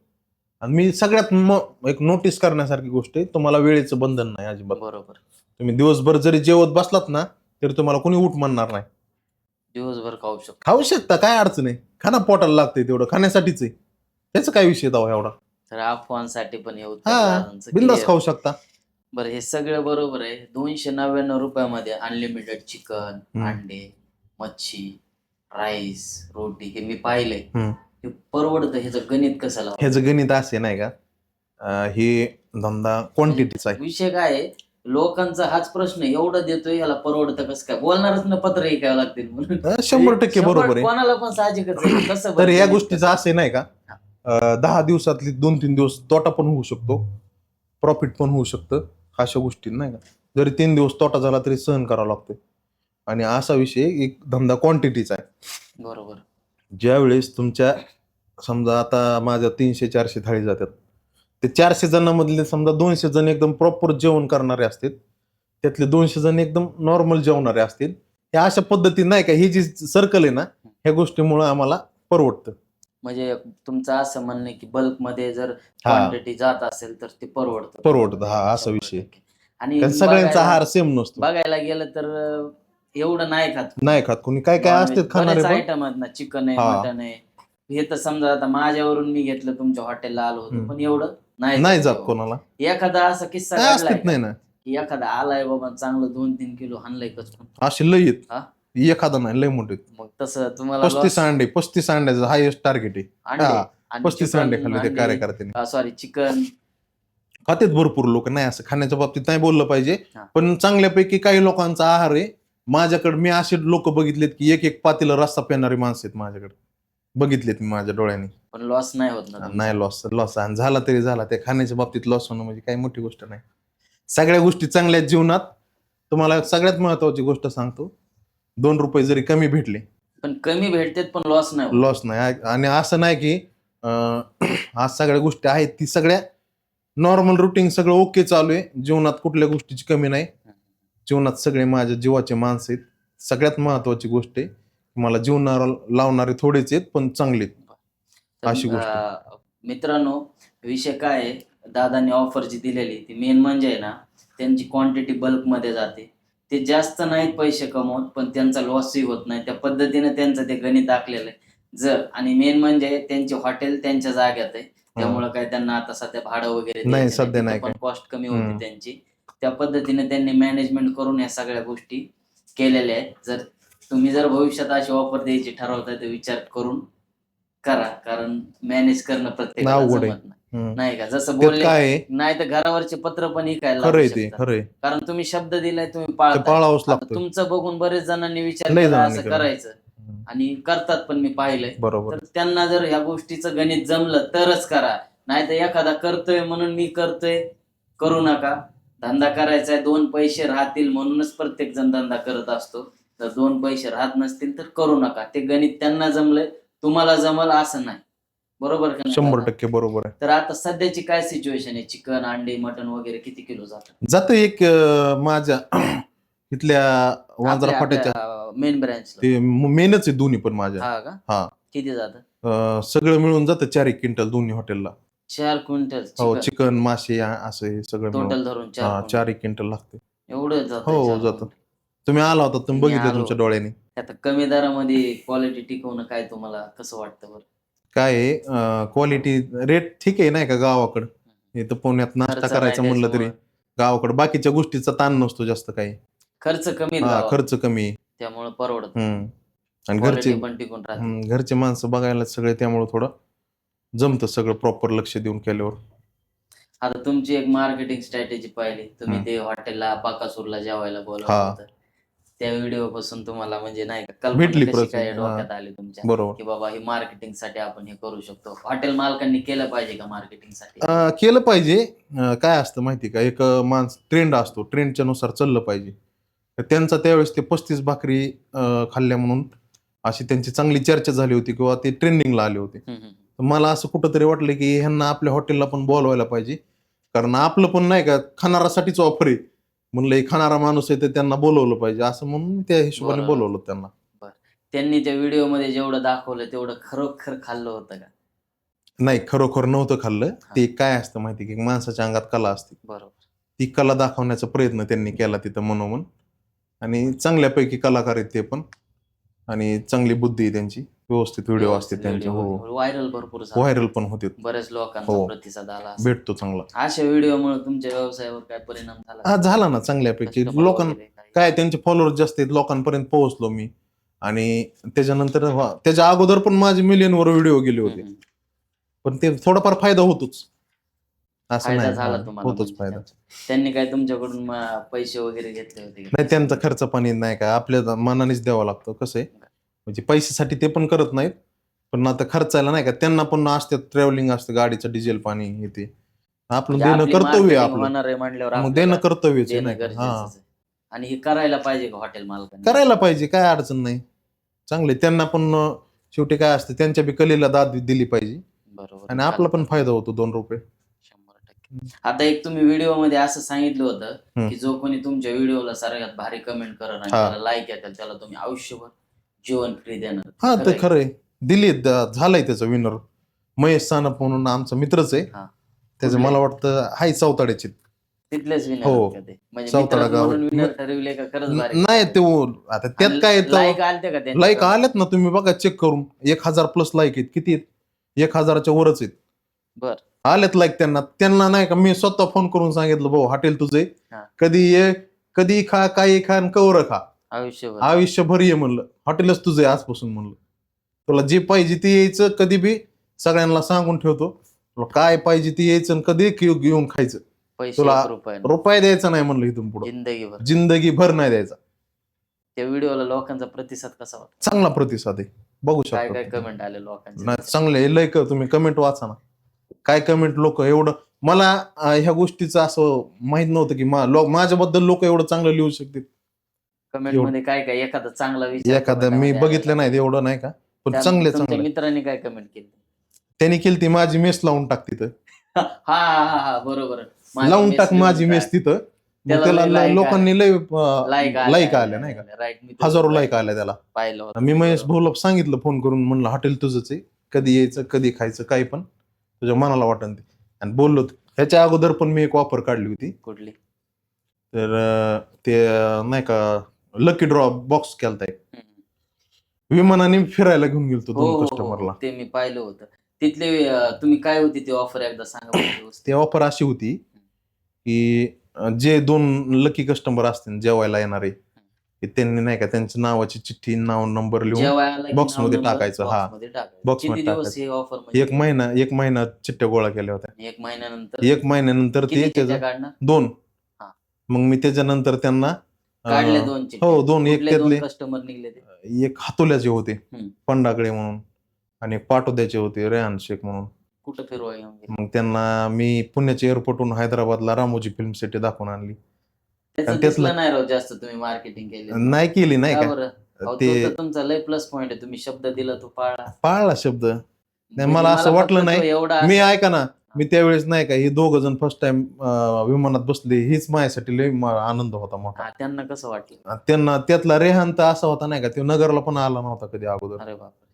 आणि मी सगळ्यात एक नोटीस करण्यासारखी गोष्ट आहे, तुम्हाला वेळेचं बंधन नाही अजिबात. बरोबर. तुम्ही दिवसभर जरी जेवत बसलात ना, तरी तुम्हाला कोणी उठ म्हणणार नाही. दिवसभर खाऊ शकता, काय अडचण आहे. खाना, पोटाला लागतंय तेवढं, खाण्यासाठीच आहे. त्याचा काय विषय दावा एवढा. तर अफवांसाठी पण हे उत्तर हा, दादांचं बिंदास clear. खाऊ शकता. बरं, हे सगळं बरोबर आहे. 299 रुपयामध्ये अनलिमिटेड चिकन, अंडे, मच्छी, राईस, रोटी हे मी पाहिलंय. हे परवडतं. ह्याचं गणित कसं लावतं? ह्याचं गणित असे नाही का, हे धंदा क्वांटिटीचा आहे. विषय काय आहे, लोकांचा हाच प्रश्न आहे, एवढं देतोय याला परवडतं कसं काय? बोलणारच ना, पत्र ऐकावं लागतील म्हणून. 100% बरोबर आहे. कोणाला पण साहजिकच आहे. कसं तर या बरं? गोष्टीचं असं नाही का, 10 दिवसातली 2-3 दिवस तोटा पण होऊ शकतो, प्रॉफिट पण होऊ शकतं. अशा गोष्टी नाही का, जरी 3 दिवस तोटा झाला तरी सहन करावा लागतो. आणि असा विषय, एक धंदा क्वांटिटीचा आहे. बरोबर. ज्या वेळेस तुमच्या समजा आता माझ्या 300-400 थाळी जातात, ते 400 जणांमधले समजा 200 जण एकदम प्रॉपर जेवण करणारे असतील, त्यातले 200 जण एकदम नॉर्मल जेवणारे असतील. हे अशा पद्धतीने नाही का, ही जी सर्कल आहे ना, ह्या गोष्टीमुळे आम्हाला परवडतं. म्हणजे तुमचं असं म्हणणं आहे की बल्कमध्ये जर क्वांटिटी जात असेल तर ते परवडतं. हा, असा विषय. आणि सगळ्यांचा आहार सेम नसतो. बघायला गेलं तर एवढं नाही खात कोणी. काय काय असते खाणारे आयटम आहेत ना, चिकन आहे, मटन आहे. हे तर समजा आता माझ्यावरून मी घेतलं, तुमच्या हॉटेलला आलो होतो, पण एवढं नाही जात कोणाला. एखादा असा किस्सा नाही ना, की एखादा आलाय बाबा चांगलं 2-3 किलो हाणलंय कचकून, असे लय आहेत. एखादा नाही, लय मोठे. मग तसं तुम्हाला 35 अंड्याचं हायेस्ट टार्गेट आहे. 35 अंडे खाल्ले ते कार्यकर्त्यांनी. सॉरी, चिकन खातेच भरपूर लोक. नाही, असं खाण्याच्या बाबतीत नाही बोललं पाहिजे, पण चांगल्यापैकी काही लोकांचा आहार आहे. माझ्याकडे मी असे लोक बघितलेत की एक पातेलं रस्सा पेणारी माणसं आहेत माझ्याकडे, बघितलेत मी माझ्या डोळ्यांनी. पण लॉस नाही होत ना? नाही, लॉस आणि झाला तरी झाला. त्या खाण्याच्या बाबतीत लॉस होणं म्हणजे काही मोठी गोष्ट नाही. सगळ्या गोष्टी चांगल्या जीवनात. तुम्हाला सगळ्यात महत्वाची गोष्ट सांगतो, 2 रुपये जरी कमी भेटले, पण कमी भेटतात पण लॉस नाही. आणि असं नाही की आज सगळ्या गोष्टी आहेत ती सगळ्या नॉर्मल रुटीन सगळं ओके चालू आहे जीवनात, कुठल्या गोष्टीची कमी नाही. जीवनात सगळे माझ्या जीवाचे माणसं आहेत. सगळ्यात महत्वाची गोष्ट आहे मला जीवनाला लावणारे थोडेच आहेत पण चांगले आहेत. तर, अशी गोष्ट आहे. मित्रांनो, विषय काय आहे, दादांनी ऑफर जी दिलेली ती मेन म्हणजे आहे ना, त्यांची क्वांटिटी बल्कमध्ये जाते. ते जास्त नाहीत पैसे कमवत, पण त्यांचा लॉसही होत नाही. त्या पद्धतीने त्यांचं ते गणित आखलेलं आहे. आणि मेन म्हणजे त्यांचे हॉटेल त्यांच्या जाग्यात आहे, त्यामुळे काय त्यांना आता सध्या भाडं वगैरे नाही, द्यायचं सध्या तिथं नाही पण काय. कॉस्ट कमी होती हम्म. त्यांची. त्या पद्धतीने त्यांनी मॅनेजमेंट करून या सगळ्या गोष्टी केलेल्या आहेत. तुम्ही जर भविष्यात अशी ऑफर द्यायची ठरवताय तर विचार करून करा, कारण मॅनेज करणं प्रत्येकाला अवघड आहे. जमत नाही, नाही का? जसं त्यात बोलले, काय आहे, नाही तर घरावरचे पत्र पण ऐकायला खरंय लागू ते शकतात. खरंय, कारण तुम्ही शब्द दिलाय, तुम्ही ते पाळताय. पाळावंच आता लागतं. तुमचं बघून बरेच जणांनी विचार लय केला जणांनी असं केलं. करायचं, आणि करतात पण, मी पाहिलंय. बरोबर. तर त्यांना जर ह्या गोष्टीचं गणित जमलं तरच करा, नाही तर एखादा करतोय म्हणून मी करतोय करू नका. धंदा करायचा आहे, 2 पैसे राहतील म्हणूनच प्रत्येक जण धंदा करत असतो. तर 2 पैसे राहत नसतील तर करू नका. ते गणित त्यांना जमलंय, तुम्हाला जमल असं नाही. बरोबर का नाही? 100% बरोबर आहे. तर आता सध्याची काय सिच्युएशन आहे? चिकन, अंडी, मटन वगैरे किती किलो जातं एक माझ्या इथल्या वांजरा फाट्याच्या मेन ब्रँच? ते मेनच आहे दोन्ही पण माझ्या. हा का? हा. किती जातं? सगळं मिळून जातं 4 एक क्विंटल दोन्ही हॉटेलला. 4 क्विंटल हो, चिकन मासे असं हे सगळं मिळून टोटल धरून 4 एक क्विंटल लागते. एवढं जातं? हो, जातं. तुम्ही आला होता, तुम्ही मी बघितलं आलो. तुमच्या डोळ्याने. आता कमी दरामध्ये क्वालिटी टिकवणं काय तुम्हाला कसं वाटतं बरं? काय आहे, क्वालिटी रेट ठीक आहे नाही का गावाकडं. इथं पुण्यात नाश्ता खर्च करायचा नाही म्हणलं तरी त्याच्यामुळं. गावाकडं बाकीच्या गोष्टीचा ताण नसतो जास्त काही. खर्च कमी हा, लावा, खर्च कमी आहे. त्यामुळे परवडत. आणि क्वालिटी पण टिकून राहते. घरचे माणसं बघायला सगळे, त्यामुळे थोडं जमतं सगळं प्रॉपर लक्ष देऊन केल्यावर. आता तुमची एक मार्केटिंग स्ट्रॅटेजी पाहिली, तुम्ही हम्म. ते हॉटेलला बाकासूरला जेवायला बोलवलं हा. होतं. त्या व्हिडिओ पासून तुम्हाला म्हणजे नाही का भेटली कल्पना कशी काय प्रश्न. डोक्यात आली तुमच्या, बरोबर. की बाबा ही मार्केटिंग साठी आपण हे करू शकतो? हॉटेल मालकांनी केलं पाहिजे का मार्केटिंग साठी? केलं पाहिजे. काय असतं माहिती का, एक माणूस ट्रेंड असतो, ट्रेंडच्या नुसार चाललं पाहिजे. तर त्यांचा त्यावेळेस ते 35 भाकरी खाल्ल्या म्हणून अशी त्यांची चांगली चर्चा झाली होती किंवा ते ट्रेंडिंगला आले होते. तर मला असं कुठंतरी वाटलं की ह्यांना आपल्या हॉटेलला पण बोलवायला पाहिजे, कारण आपलं पण नाही का खाणारासाठीच ऑफर आहे. म्हणलं हे खाणारा माणूस आहे तर त्यांना बोलवलं पाहिजे, असं म्हणून त्या हिशोबाने बरोबर. बोलवलं त्यांना. त्यांनी त्या व्हिडिओ मध्ये जेवढं दाखवलं तेवढं खरोखर खाल्लं होतं का? नाही, खरोखर नव्हतं खाल्लं. ते काय असतं माहिती की माणसाच्या अंगात कला असते, बरोबर. ती कला दाखवण्याचा प्रयत्न त्यांनी केला तिथं मनोमन. आणि चांगल्यापैकी कलाकार आहेत ते पण, आणि चांगली बुद्धी आहे त्यांची, व्यवस्थित व्हिडिओ असते त्यांचे. हो, व्हायरल भरपूर झाला. व्हायरल पण होते, बऱ्याच लोकांचा हो. प्रतिसाद आला असेल. भेटतो चांगला. अशा व्हिडिओमुळे तुमच्या व्यवसायावर काय परिणाम झाला? हा, झाला ना चांगल्यापैकी. Customer लोकांना वगैरे काही? काय, त्यांचे फॉलोअर्स जास्त आहेत, लोकांपर्यंत पोहोचलो मी. आणि त्याच्यानंतर त्याच्या अगोदर पण माझे मिलियनवर व्हिडिओ गेले होते. पण ते थोडाफार फायदा होतोच, असं फायदा नाही. झाला तुम्हाला होतोच म्हणजे फायदा. त्यांचा. त्यांनी काय तुमच्याकडून पैसे वगैरे घेतले होते का? नाही, त्यांचा खर्च पाणी नाही काय, आपल्या मनानेच द्यावा लागतो. कसं आहे म्हणजे पैशासाठी ते पण करत नाहीत, पण आता खर्चायला नाही का त्यांना पण असते, ट्रॅव्हलिंग असतं, गाडीचं डिझेल पाणी येते. आपलं म्हणजे देणं आपली कर्तव्य आहे marketing आपलं. होणार आहे म्हणल्यावर मग आपल्याला देणं कर्तव्यच आहे देणं नाही का. गरजेचंच हा, आहे. आणि हे करायला पाहिजे का हॉटेल मालकांनी? करायला पाहिजे, काय अडचण नाही. चांगले त्यांना पण शेवटी काय असतं, त्यांच्या बी कलेला दाद दिली पाहिजे, बरोबर. आणि आपला पण फायदा होतो 2 रुपये. 100%. आता एक तुम्ही व्हिडिओ मध्ये असं सांगितलं होतं हम्म. की जो कोणी तुमच्या व्हिडिओला सगळ्यात भारी कमेंट करत आणि हा. त्याला लाईक येतात त्याला तुम्ही आयुष्यभर जेवण फ्री देणार. हा, खरं ते आहे? खरंय. झालंय त्याचं विनर. महेश सानप म्हणून आमचा मित्रच आहे. हा. त्याचं कुठले? मला वाटतं हाय चौताड्याचे. तिथलेच विनर हो. का ते? म्हणजे सावताळा मित्रच गाव. म्हणून विनर ठरविले का खरंच भारी? नाही, ते आता त्यात काय लाईक आलते का त्यांच्या? लाईक आलेत ना, तुम्ही बघा चेक करून. 1000 प्लस लाईक आहेत. किती आहेत? 1000च्या वरच आहेत. बर. आलेत लाईक त्यांना नाही का, मी स्वतः फोन करून सांगितलं, भाऊ हॉटेल तुझे, हा. कधी ये, कधी खा, काही खा आणि कवर खा, आयुष्यभर ये म्हणलं, हॉटेलच तुझं आहे आजपासून म्हणलं. तुला जे पाहिजे ते यायचं, कधी बी सगळ्यांना सांगून ठेवतो, तुला काय पाहिजे ते यायचं आणि कधी घेऊन खायचं. तुला रुपये द्यायचा नाही म्हणलं इथून पुढे, जिंदगीभर नाही द्यायचा. त्या व्हिडिओला लोकांचा प्रतिसाद कसा होता? चांगला प्रतिसाद आहे, बघू शकता. काय कमेंट आले लोकांचे? नाही, चांगले लय. तुम्ही कमेंट वाचा ना, काय कमेंट. लोक एवढं मला ह्या गोष्टीचं असं माहित नव्हतं की माझ्याबद्दल लोक एवढं चांगलं लिहू शकतील. कमेंट मध्ये काय एखादा चांगला विचार? एखादं मी बघितलं नाही एवढं नाही का, पण चांगले मित्रांनी काय कमेंट केली? त्यांनी केली ती माझी मेस लावून टाक तिथं. हा, बरोबर. लावून टाक माझी मेस तिथं, मग त्याला लोकांनी लय लाईक आले नाही का, राईट, हजारो लाईक आले त्याला. पाहिलं होतं. मी महेश भाऊला सांगितलं फोन करून, म्हणलं हॉटेल तुझंच आहे, कधी यायचं कधी खायचं काही पण तुझ्या मनाला वाटन ते. आणि बोललो ह्याच्या अगोदर पण मी एक ऑफर काढली होती. कुठली? तर ते नाही का लकी ड्रॉ बॉक्स केलता एक, विमानाने फिरायला घेऊन गेलतो 2 कस्टमरला. ते मी पाहिलं होतं. तिथले तुम्ही काय होती ती ऑफर एकदा सांगा बरं. ते ऑफर अशी होती की जे 2 लकी कस्टमर असतील जेवायला येणारे, की त्यांनी नाही का त्यांच्या नावाची चिठ्ठी, नाव नंबर लिहून बॉक्स मध्ये टाकायचं. हा, बॉक्स मध्ये टाकायचं. एक महिना चिठ्ठ्या गोळा केल्या होत्या. 1 महिन्यानंतर ते त्याचं 2. मग मी त्याच्यानंतर त्यांना काढले 2 चिठ्ठ्या. हो 2. एक त्यातले कस्टमर निघले ते, एक हातोल्याचे होते पंडाकडे म्हणून, आणि एक पाटोद्याचे होते रेहान शेख म्हणून. कुठं फिरवा घेऊन गेले? मग त्यांना मी पुण्याच्या एअरपोर्टहून हैदराबादला रामोजी फिल्म सिटी दाखवून आणली. त्याचं नाही राव जास्त तुम्ही मार्केटिंग केली. नाही केली नाही का का, बरं? ते तुमचा लय प्लस पॉइंट आहे. तुम्ही शब्द दिला तो पाळला शब्द. नाही मला असं वाटलं नाही. मी ऐका ना, मी त्यावेळेस नाही का, हे 2 जण फर्स्ट टाइम विमानात बसले, हीच माझ्यासाठी लय आनंद होता मोठा. त्यांना कसं वाटलं? त्यांना त्यातला रेहान तर असा होता नाही का, तो नगरला पण आला नव्हता कधी अगोदर. अरे बापरे.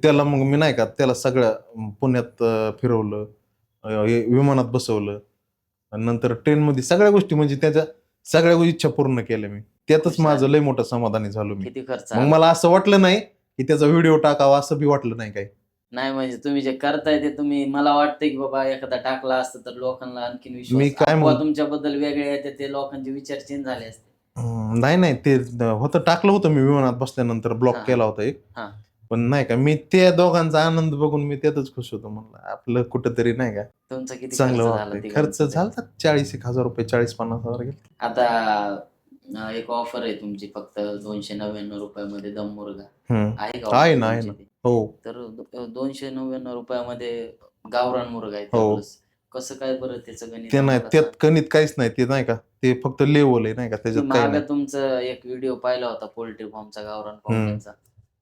त्याला मग मी नाही का त्याला सगळं पुण्यात फिरवलं, विमानात बसवलं, नंतर ट्रेन मध्ये सगळ्या गोष्टी, म्हणजे त्याच्या सगळ्या इच्छा पूर्ण केल्या मी. त्यातच माझं लय मोठं समाधानी झालो मी. किती खर्च? मग मला असं वाटलं नाही की त्याचा व्हिडिओ टाकावा, असं बी वाटलं नाही काही. नाही म्हणजे तुम्ही जे करताय ते तुम्ही, मला वाटतं की बाबा एखादा टाकला असतं तर लोकांना आणखीन मी विश्वास, काय तुमच्याबद्दल वेगळे येते, ते लोकांचे विचार चेंज झाले असते. नाही ते होतं, टाकलं होतं मी विमानात बसल्यानंतर, ब्लॉक केला होता एक. पण नाही का, मी त्या दोघांचा आनंद बघून मी त्यातच खुश होतो. म्हणलं आपलं कुठंतरी नाही का तुमचं किती चांगलं वाटतं. खर्च झाला 40,000 रुपये, 40-50,000 गेले. आता एक ऑफर आहे तुमची, फक्त 299 रुपयामध्ये दम मुर्गा आहे का? आहे ना. हो. तर 299 रुपयामध्ये गावरान मुर्गा आहे. हो. कसं काय बरं त्याचं गणित? ते नाही, त्यात गणित काहीच नाही. ते नाही का, ते फक्त लेवल आहे नाही का, त्याच्यात काही नाही. तुमचं एक व्हिडिओ पाहिला होता पोल्ट्री फार्मचा, गावरान कोंबड्यांचा,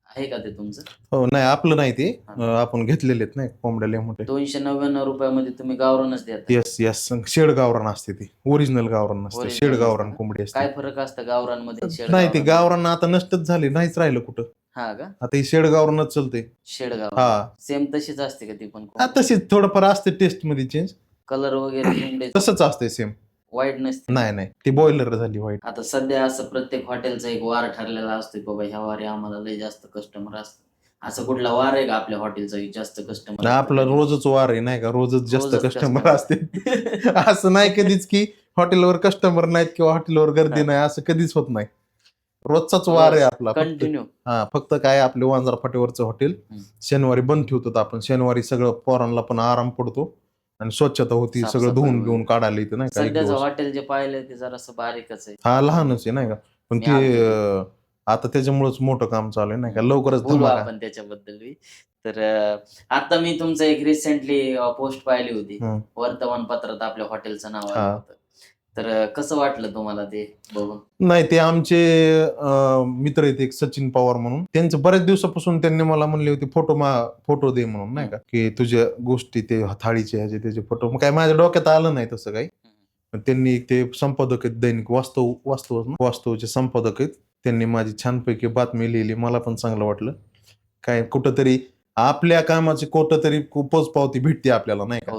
आहे का ते तुमचं? हो. नाही आपलं नाही, ते आपण घेतलेले आहेत नाही कोंबड्या लय मोठे. 299 रुपयामध्ये तुम्ही गावरानच देता? येस. शेड गावरान असते ती, ओरिजिनल गावरान नसते, शेड गावरान कोंबडी असते. काय फरक असतं गावरानमध्ये? नाही ते गावरान आता नष्टच झाली, नाहीच राहिलं कुठं. हा का? आता ही शेड गावरानच चलते. शेड गावरान सेम तशीच असते का ती पण? तशीच थोडंफार असते टेस्ट मध्ये चेंज, कलर वगैरे तसंच असते सेम. वाईट नसते? नाही ती बॉयलर झाली व्हाईट. आता सध्या असं प्रत्येक हॉटेलचा एक वार ठरलेला असतो, बाबा ह्या वारी आम्हाला लय जास्त कस्टमर असतात. असं कुठला वार आहे का आपल्या हॉटेलचा जास्त कस्टमर? आपला रोजच वार आहे नाही का, रोजच जास्त कस्टमर असते. असं नाही कधीच की हॉटेलवर कस्टमर नाहीत किंवा हॉटेलवर गर्दी नाही, असं कधीच होत नाही. रोजचाच वार आहे आपला कंटिन्यू. फक्त काय आपले वांजरा फाटीवरचं हॉटेल शनिवारी बंद ठेवतात आपण. शनिवारी सगळं पोरांना पण आराम पडतो आणि स्वच्छता होती, सगळं धुवून घेऊन काढायला येतं नाही का. सध्याचं हॉटेल जे पाहिलं ते जरासं बारीकच आहे. हा, लहानच आहे नाही का, पण ते आता त्याच्यामुळेच मोठं काम चालू आहे नाही का, लवकरच बोलू आपण त्याच्याबद्दल. तर आता मी तुमचं एक रिसेंटली पोस्ट पाहिली होती, वर्तमानपत्रात आपल्या हॉटेलचं नाव आलं होतं. तर कसं वाटलं तुम्हाला ते बघून? नाही, ते आमचे मित्र आहेत एक सचिन पवार म्हणून, त्यांचं बऱ्याच दिवसापासून त्यांनी मला म्हणले होते फोटो दे म्हणून नाही का, की तुझ्या गोष्टी ते थाळीचे ह्याचे त्याचे फोटो. मग काय माझ्या डोक्यात आलं नाही तसं काही. त्यांनी ते संपादक आहेत दैनिक वास्तवचे संपादक आहेत, त्यांनी माझी छानपैकी बातमी लिहिली. मला पण चांगलं वाटलं. काय कुठंतरी आपल्या कामाची कुठंतरी पोचपावती भेटते आपल्याला नाही का,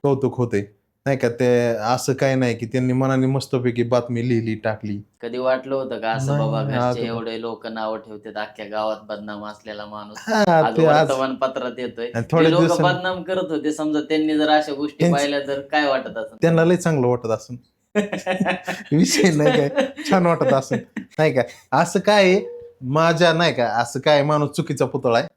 कौतुक होते नाही का. ते असं काय नाही की त्यांनी मनाने मस्तपैकी बातमी लिहिली टाकली. कधी वाटलं होतं का असं बाबा घरचे एवढे लोक नाव ठेवतात, अख्ख्या गावात बदनाम असलेला माणूस वर्तमानपत्रात येतोय, लोक बदनाम करत होते, समजा त्यांनी जर अशा गोष्टी पाहिल्या तर काय वाटत असेल त्यांना? लय चांगलं वाटत असेल. विषय नाही काय, छान वाटत असेल नाही का. असं काय माझ्या नाही का, असं काय माणूस चुकीचा पुतळा आहे,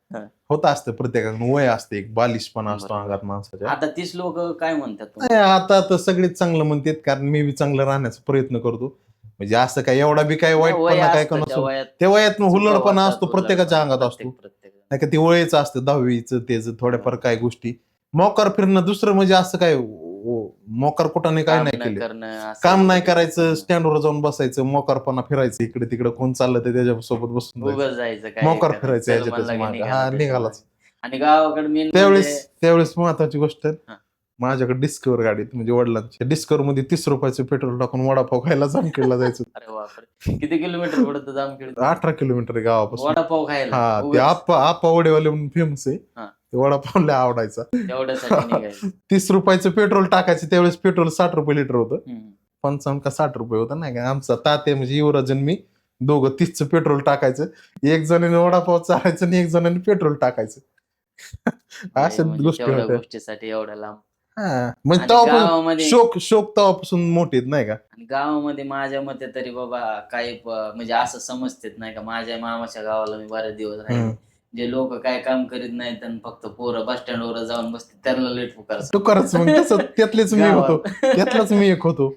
होत असतं प्रत्येकाकडून, वय असते, एक बालिशपणा असतो अंगात माणसाच्या. आता तीच लोक काय म्हणतात? आता तर सगळेच चांगलं म्हणतात, कारण मी बी चांगलं राहण्याचा प्रयत्न करतो. म्हणजे असं काय एवढा बी काय वाईटपणा काय नसतो, त्या वयात हुल्लडपणा असतो, प्रत्येकाच्या अंगात असतो नाही का. ती वयच असतं 10वीचं त्याचं, थोड्याफार काय गोष्टी मोकार फिरणं, दुसरं म्हणजे असं काय मोकार कुठाने काय नाही केलं, काम नाही करायचं, स्टँडवर जाऊन बसायचं, मोकारपणा फिरायचं इकडे तिकडे, कोण चाललं तर त्याच्यासोबत बसून जायचं, मोकार फिरायचं याच्यातच निघालाच. आणि गावाकडे त्यावेळेस महत्वाची गोष्ट, माझ्याकडे डिस्कवर गाडी होती, म्हणजे वडिलांची. डिस्कवर मध्ये 30 रुपयाचं पेट्रोल टाकून वडापाव खायला जामखेडला जायचं. अरे बापरे, किती किलोमीटर पडतं जामखेड? 18 किलोमीटर आहे गावापासून. वडापाव खायला? हा, ते उगाच? आप्पा वडेवाले म्हणून फेमस आहे. हा. ते वडापाव लय आवडायचा. तेवढ्यासाठी निघायचं. 30 रुपयाचं पेट्रोल टाकायचं, त्यावेळेस पेट्रोल 60 रुपये लिटर होतं. हम्म. 55 का 60 रुपये होतं नाही का. आमचा तात्या म्हणजे युवराज आणि मी दोघं 30चं पेट्रोल टाकायचं. एक जणाने वडापाव चालायचं आणि एक जणाने पेट्रोल टाकायचं. अशा म्हणजे गोष्टी तेवढ्या होत्या. गोष्टीसाठी एवढ्या लांब. हा, म्हणजे आणि तेव्हापासून गावामध्ये शोक तेव्हापासून मोठे आहेत नाही का. आणि गावामध्ये माझ्या मते तरी बाबा काही म्हणजे असं समजतेत नाही का, माझ्या मामाच्या गावाला मी बरेच दिवस राहिले. हम्म. जे लोक काय काम करीत नाहीत आणि फक्त पोरं बस स्टँडवर जाऊन बसते त्यांना लेट पुकार. तू करच मग तसं त्यातलेच मी होतो. त्यातलाच मी एक होतो.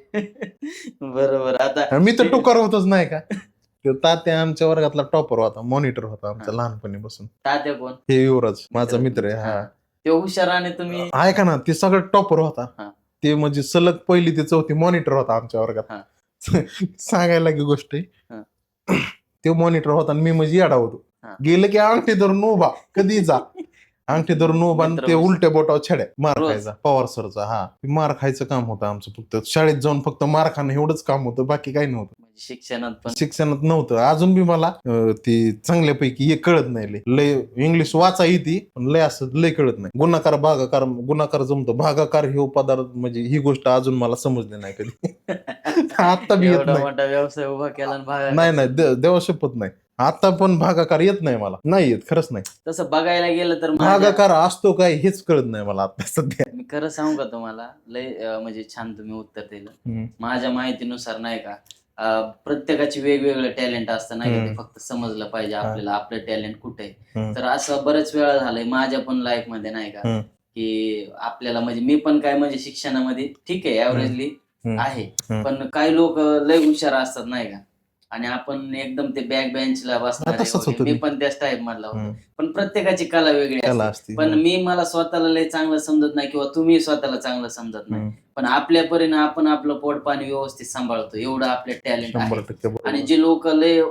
बरोबर. आता मी तर टुकार होतच नाही का. तो तात्या आमच्या वर्गातला टॉपर होता, मॉनिटर होता आमचा हा. लहानपणी बसून. तात्या कोण? हे युवराज माझा मित्र आहे. हा, ते हुशार आणि तुम्ही ऐका ना, ते सगळं टॉपर होता. हा. ते म्हणजे सलग 1ली ते 4थी मॉनिटर होता आमच्या वर्गात. हा. सांगायला की गोष्ट आहे. हा. ते मॉनिटर होता आणि मी म्हणजे येडा होतो. हा. गेलं की अंगठी धरून उभा, कधी जा अंगठी धरून उभा आणि मित्र ते हुशार. उलट्या बोटावर छड्या मार रोज. खायचा. पवार सरचा. हा, मार खायचं काम होतं आमचं. फक्त शाळेत जाऊन फक्त मार खाणं एवढंच काम होतं, बाकी काही नव्हतं. म्हणजे शिक्षणात पण शिक्षणात नव्हतं. अजून बी मला ती चांगल्यापैकी हे कळत नाही. लय इंग्लिश वाचा येते पण लय असं लय कळत नाही. गुणाकार जमतो, भागाकार हे पदार्थ म्हणजे ही गोष्ट अजून मला समजली नाही कधी. आता बी येत एवढा नाही. मोठा व्यवसाय उभा केला आणि भागाकार. नाही देवा शपथ नाही. आता पण भागाकार येत नाही मला. नाही येत, खरंच नाही. तसं बघायला गेलं तर भागाकार असतो काय हेच कळत नाही मला आता सध्या. मी खरं सांगू का तुम्हाला, लय म्हणजे छान तुम्ही उत्तर दिलं. माझ्या माहितीनुसार नाही का, प्रत्येकाची वेगवेगळं टॅलेंट असतं नाही का, ते फक्त समजलं पाहिजे आपल्याला आपलं टॅलेंट कुठे आहे. तर असं बरेच वेळा झालंय माझ्या पण लाईफ मध्ये नाही का, की आपल्याला म्हणजे मी पण काय म्हणजे शिक्षणामध्ये ठीक आहे, ऍव्हरेजली आहे. पण काही लोक लय हुशार असतात नाही का, आणि आपण एकदम ते बॅक बेंचला बसणार. मी पण त्याच टाईप मधला होतो. पण प्रत्येकाची कला वेगळी असते. पण मी मला स्वतःला लय चांगलं समजत नाही किंवा तुम्ही स्वतःला चांगलं समजत नाही. पण आपल्या परीने आपण आपलं पोट पाणी व्यवस्थित सांभाळतो, एवढं आपले टॅलेंट आहे. आणि जे लोक लय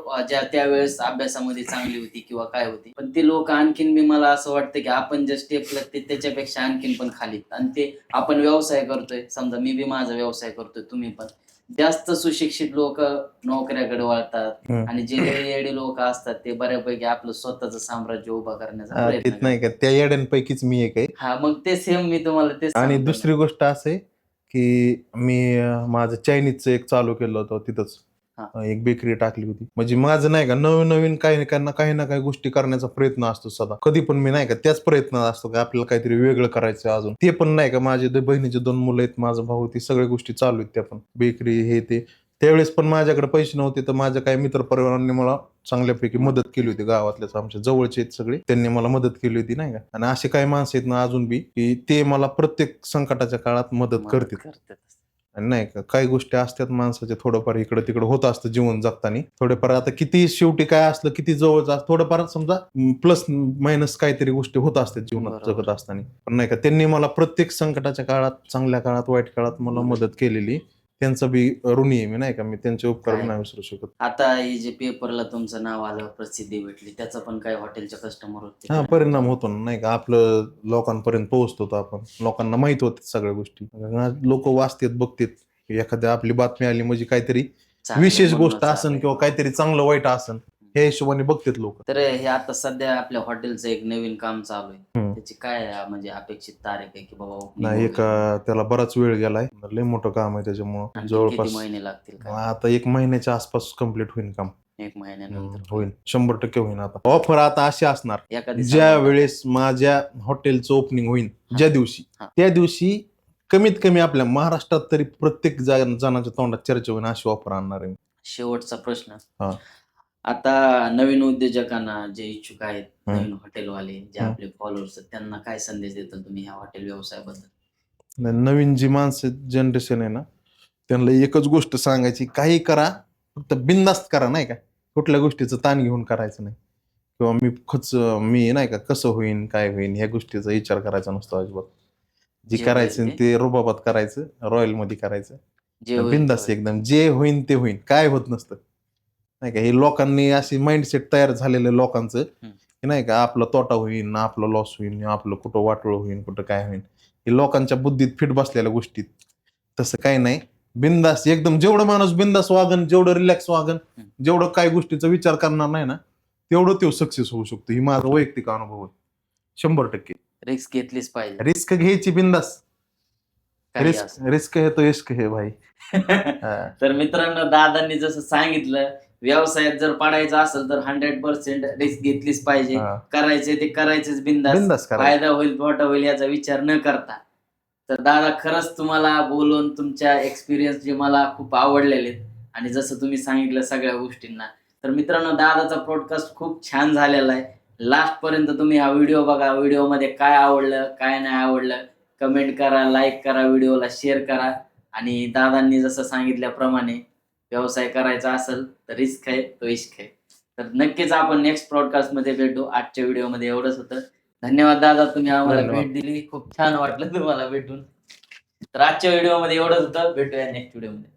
त्यावेळेस अभ्यासामध्ये चांगली होती किंवा काय होती, पण ते लोक आणखीन मी मला असं वाटतं की आपण जे स्टेप लागते त्याच्यापेक्षा आणखीन पण खाली. आणि ते आपण व्यवसाय करतोय, समजा मी बी माझा व्यवसाय करतोय, तुम्ही पण जास्त सुशिक्षित लोक नोकऱ्याकडे वळतात आणि जे येडे लोक असतात ते बऱ्यापैकी आपलं स्वतःच साम्राज्य उभा करण्याचा प्रयत्न नाही का. त्या येड्यांपैकीच मी एक आहे. हा, मग ते सेम मी तुम्हाला तेच. आणि दुसरी गोष्ट असं आहे की मी माझं चायनीजचं एक चालू केलं होतं तिथंच. एक बेकरी टाकली होती. म्हणजे माझं नाही का नवीन काही ना काही गोष्टी करण्याचा प्रयत्न असतो सदा. कधी पण मी नाही का त्याच प्रयत्नात असतो का आपल्याला काहीतरी वेगळं करायचं अजून. ते पण नाही का माझे बहिणीचे 2 मुलं आहेत, माझा भाऊ, ती सगळ्या गोष्टी चालू आहेत त्या पण. बेकरी हे ते. त्यावेळेस पण माझ्याकडे पैसे नव्हते, तर माझ्या काही मित्रपरिवारांनी मला चांगल्यापैकी मदत केली होती. गावातल्याच आमच्या जवळचे आहेत सगळे, त्यांनी मला मदत केली होती नाही का. आणि असे काही माणसं आहेत ना अजून बी की ते मला प्रत्येक संकटाच्या काळात मदत करतात. नाही का काही गोष्टी असतात माणसाचे थोडंफार इकडे तिकडे होत असतं जीवन जगताना. थोडेफार आता किती शेवटी काय असलं, किती जवळच थोडंफार समजा प्लस मायनस काहीतरी गोष्टी होत असतात जीवनात जगत असताना. पण नाही का त्यांनी मला प्रत्येक संकटाच्या काळात, चांगल्या काळात, वाईट काळात मला मदत केलेली. त्यांचं बी ऋणी आहे मी नाही का. मी त्यांचे उपकार नाही विसरू शकत. आता हे जे पेपरला तुमचं नाव आलं, प्रसिद्धी भेटली, त्याचा पण काही हॉटेलच्या कस्टमर होते? हा, परिणाम होतो ना नाही का. आपलं लोकांपर्यंत पोहोचतो आपण, लोकांना माहित होते सगळ्या गोष्टी. लोक वाचतात, बघतात. एखाद्या आपली बातमी आली म्हणजे काहीतरी विशेष गोष्ट असन किंवा काहीतरी चांगलं वाईट असन, ह्या हिशोबाने बघतात लोक. तर हे आता सध्या आपल्या हॉटेलचं एक नवीन काम चालू आहे, त्याची काय म्हणजे अपेक्षित तारीख आहे की बाबा? नाही, त्याला बराच वेळ गेलाय. लय मोठं काम आहे त्याच्यामुळं. जवळपास महिने लागतील? आता 1 महिन्याच्या आसपास कम्प्लीट होईल काम. 1 महिन्यानंतर होईल, 100% होईल. आता ऑफर आता अशी असणार, ज्या वेळेस माझ्या हॉटेलचं ओपनिंग होईल ज्या दिवशी, त्या दिवशी कमीत कमी आपल्या महाराष्ट्रात तरी प्रत्येक जणांच्या तोंडात चर्चा होईल अशी ऑफर आणणार आहे. शेवटचा प्रश्न, आता नवीन उद्योजकांना जे इच्छुक आहेत, नवीन हॉटेलवाले जे आपले फॉलोअर्स आहेत, त्यांना काय संदेश देता तुम्ही ह्या हॉटेल व्यवसायाबद्दल? नवीन जी माणसं जनरेशन आहे ना, त्यांना एकच गोष्ट सांगायची, काही करा फक्त बिनधास्त करा नाही का. कुठल्या गोष्टीचं ताण घेऊन करायचं नाही, किंवा मी नाही का कसं होईन काय होईन ह्या गोष्टीचा विचार करायचा नसतो अजिबात. जे करायचं ते रुबाबात करायचं, रॉयल मध्ये करायचं, बिनधास्त एकदम. जे होईन ते होईन, काय होत नसतं नाही का. हे लोकांनी अशी माइंडसेट तयार झालेलं लोकांचं की नाही का आपला तोटा होईन, आपला लॉस होईन, आपलं कुठं वाटोळ होईन, कुठं काय होईन. हे लोकांच्या बुद्धीत फिट बसलेल्या गोष्टीत. तसं काही नाही, बिंदास एकदम. जेवढं माणूस बिंदास वागन, जेवढं रिलॅक्स वागन, जेवढं काय गोष्टीचा विचार करणार नाही ना, तेवढं तो सक्सेस होऊ शकतो. ही माझा वैयक्तिक अनुभव आहे 100%. रिस्क घेतलीच पाहिजे. रिस्क घ्यायची बिंदास. काही असो. रिस्क है तो इश्क है भाई. तर मित्रांनो, दादांनी जसं सांगितलं, व्यवसायात जर पडायचं असेल तर 100% रिस्क घेतलीच पाहिजे. करायचे ते करायचेच बिंदास. बिंदास करायचं. फायदा होईल तोटा होईल याचा विचार न करता. तर दादा, खरंच तुम्हाला बोलून तुमच्या एक्सपिरियन्स जे मला खूप आवडलेले आहेत आणि जसं तुम्ही सांगितलं सगळ्या गोष्टींना. तर मित्रांनो, दादाचा पॉडकास्ट खूप छान झालेला आहे. लास्ट पर्यंत तुम्ही हा व्हिडिओ बघा. व्हिडिओमध्ये काय आवडलं काय नाही आवडलं कमेंट करा, लाईक करा, व्हिडिओला शेअर करा. आणि दादांनी जसं सांगितल्याप्रमाणे व्यवसाय करायचा असेल तर रिस्क आहे तो इश्क आहे. तर नक्कीच आपण नेक्स्ट पॉडकास्ट मध्ये भेटू. आजच्या व्हिडिओमध्ये एवढंच होतं. धन्यवाद दादा, तुम्ही आम्हाला धन्यवाद. भेट दिली. खूप छान वाटलं तुम्हाला भेटून. तर आजच्या व्हिडिओमध्ये एवढंच होतं. भेटूया नेक्स्ट व्हिडिओमध्ये.